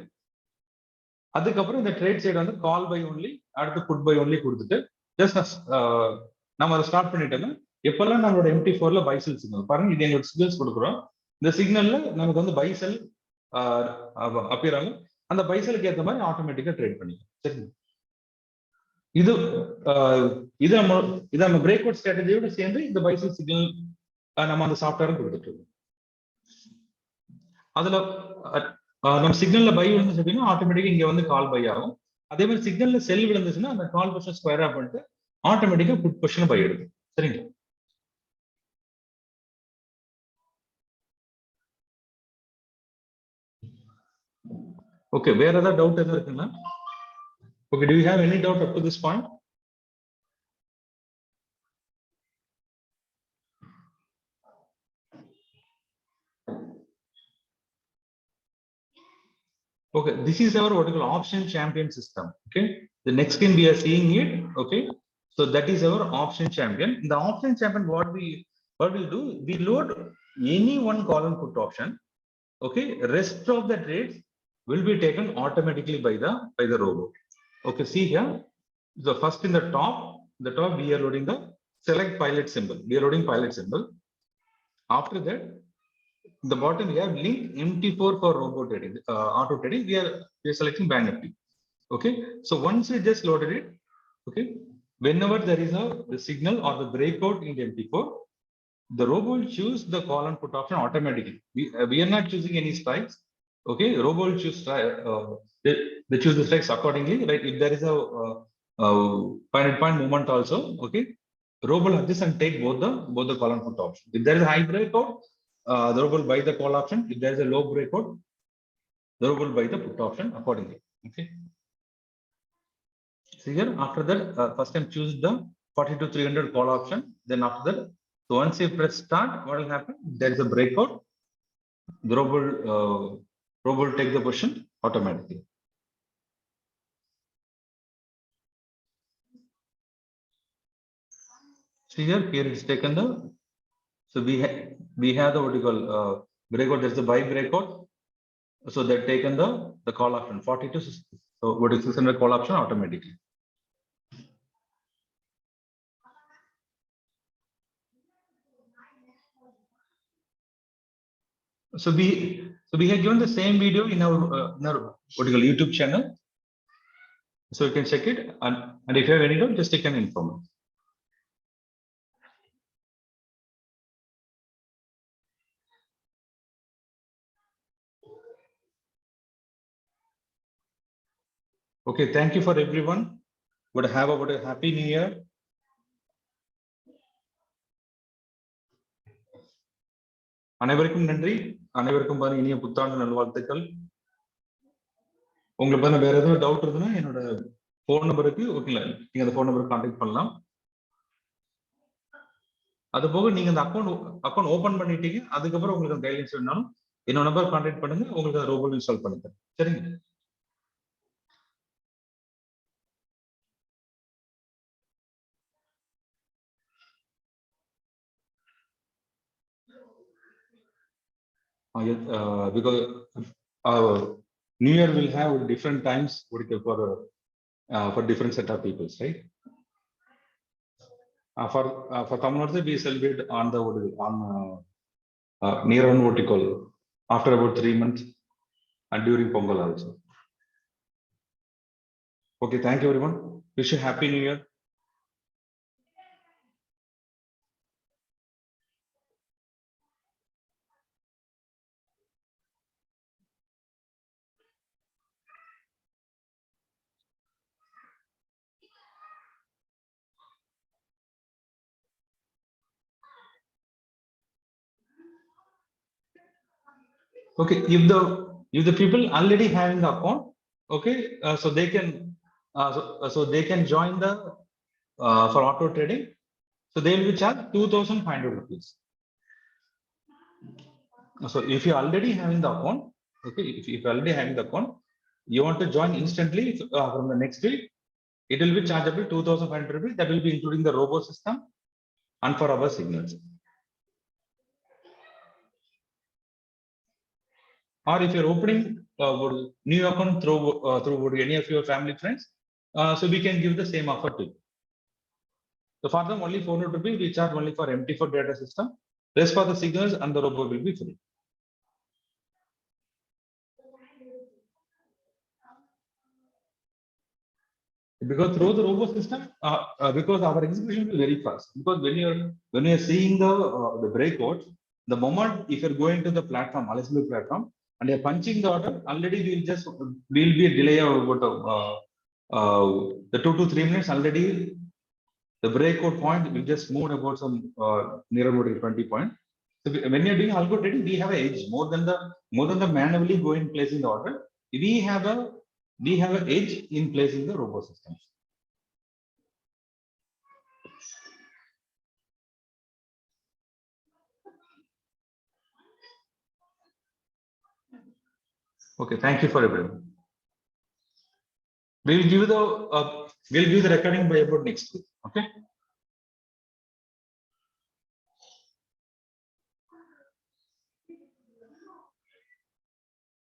அதுக்கப்புறம் இந்த ட்ரேட் சைடு வந்து கால் பை ஒன்லி, அடுத்து புட் பை ஒன்லி கொடுத்துட்டு ஜஸ்ட் நம்ம அதை ஸ்டார்ட் பண்ணிட்டோம்னா எப்பெல்லாம் நம்மளோட MT4ல பை செல் சிக்னல் பாருங்க, இது எங்களோட சிக்னல்ஸ் கொடுக்குறோம். இந்த சிக்னல்ல நமக்கு வந்து பை செல் அப்பியர் ஆகும். அந்த பை செல்லுக்கு ஏற்ற மாதிரி ஆட்டோமேட்டிக்கா ட்ரேட் பண்ணிக்கலாம். சரி, இது நம்ம பிரேக் அவுட் ஸ்ட்ராட்டஜியோட சேர்ந்து இந்த பை செல் சிக்னல் நம்ம அந்த சாஃப்ட்வேர் கொடுத்துட்டு இருக்கோம். அதுல நம்ம சிக்னல்ல பை விழுந்துச்சு அப்படின்னா ஆட்டோமேட்டிக்கா இங்க வந்து கால் பை ஆகும். அதே மாதிரி சிக்னல்ல செல் விழுந்துச்சுன்னா அந்த கால் பொசிஷன் ஸ்கொயர் ஆஃப் பண்ணிட்டு ஆட்டோமேட்டிக்கா புட் பொசிஷன் பை எடுக்கும். சரிங்களா, ஓகே. வேற ஏதாவது டவுட் எதாவது இருக்குங்களா? Okay, do you have any doubt up to this point? Okay, this is our what we call option champion system. Okay, the next screen we are seeing it. Okay, so that is our option champion. In the option champion, what we'll do, we load any one call and put option. Okay, rest of the trades will be taken automatically by the robot. Okay, see here, the first in the top we are loading the select pilot symbol. We are loading pilot symbol. After that, the bottom we have link MT4 for robot trading, auto trading. We are selecting bank Nifty. Okay, so once we just loaded it, okay, whenever there is the signal or the breakout in the MT4, the robot will choose the call and put option automatically. We are not choosing any strikes. Okay, robot will choose they choose the strikes accordingly. Right, if there is a point movement also, okay, robot will adjust and take both the call and put option. If there is a high breakout, the robot will buy the call option. If there is a low breakout, the robot will buy the put option accordingly. Okay. So here, after that, first time choose the 40 to 300 call option. Then after that, so once you press start, what will happen? There is a breakout. The robot will take the position automatically. See here it's taken the. So we have the what you call breakout. There's the buy breakout. So they've taken the call option 40 to 60. So what is 600 call option automatically. So we have given the same video in our what you call YouTube channel. So you can check it, and if you have any doubt, just take an inform. Okay, thank you for everyone. Would have a happy new year. அனைவருக்கும் நன்றி. அனைவருக்கும் இனிய புத்தாண்டு நல்வாழ்த்துக்கள். உங்களுக்கு வேற ஏதாவது doubt இருந்ததுன்னா என்னோட போன் நம்பருக்கு ஓகேங்களா, நீங்க அந்த போன் நம்பருக்கு கான்டாக்ட் பண்ணலாம். அது போக நீங்க அந்த அக்கௌண்ட் ஓபன் பண்ணிட்டீங்க, அதுக்கப்புறம் உங்களுக்கு கைட்லைன்ஸ் வேணாலும் என்னோட நம்பர் கான்டாக்ட் பண்ணுங்க, உங்களுக்கு அந்த ரோபோட் இன்ஸ்டால் பண்ணி தரேன். சரிங்க. Because New Year will have different times for different set of peoples, right? For Tamil Nadu, we celebrate on near on what you call after about 3 months and during Pongal also. Okay, thank you everyone. Wish you happy New Year. Okay, if the people already having the account, okay, so they can join the for auto trading. So they will be charged 2,500 rupees. So if you already having the account, okay, if you already having the account, you want to join instantly from the next week, it will be chargeable 2,500 rupees. That will be including the robo system and for our signals. Or if you're opening new account through any of your family friends, so we can give the same offer to you. So for them only 400 rupees, we charge only for MT4 data system. Rest for the signals and the robot will be free. Because through the robot system, because our execution is very fast. Because when you're seeing the breakout, the moment if you're going to the platform, LSB platform, and you're punching the order, already we'll be a delay of about the 2 to 3 minutes. Already the breakout point will just move about some near about 20 point. So when you're doing algo trading, we have an edge more than the manually going placing the order. We have an edge in placing the robo systems. Okay, thank you for everyone. We'll give the recording by about next week. Okay.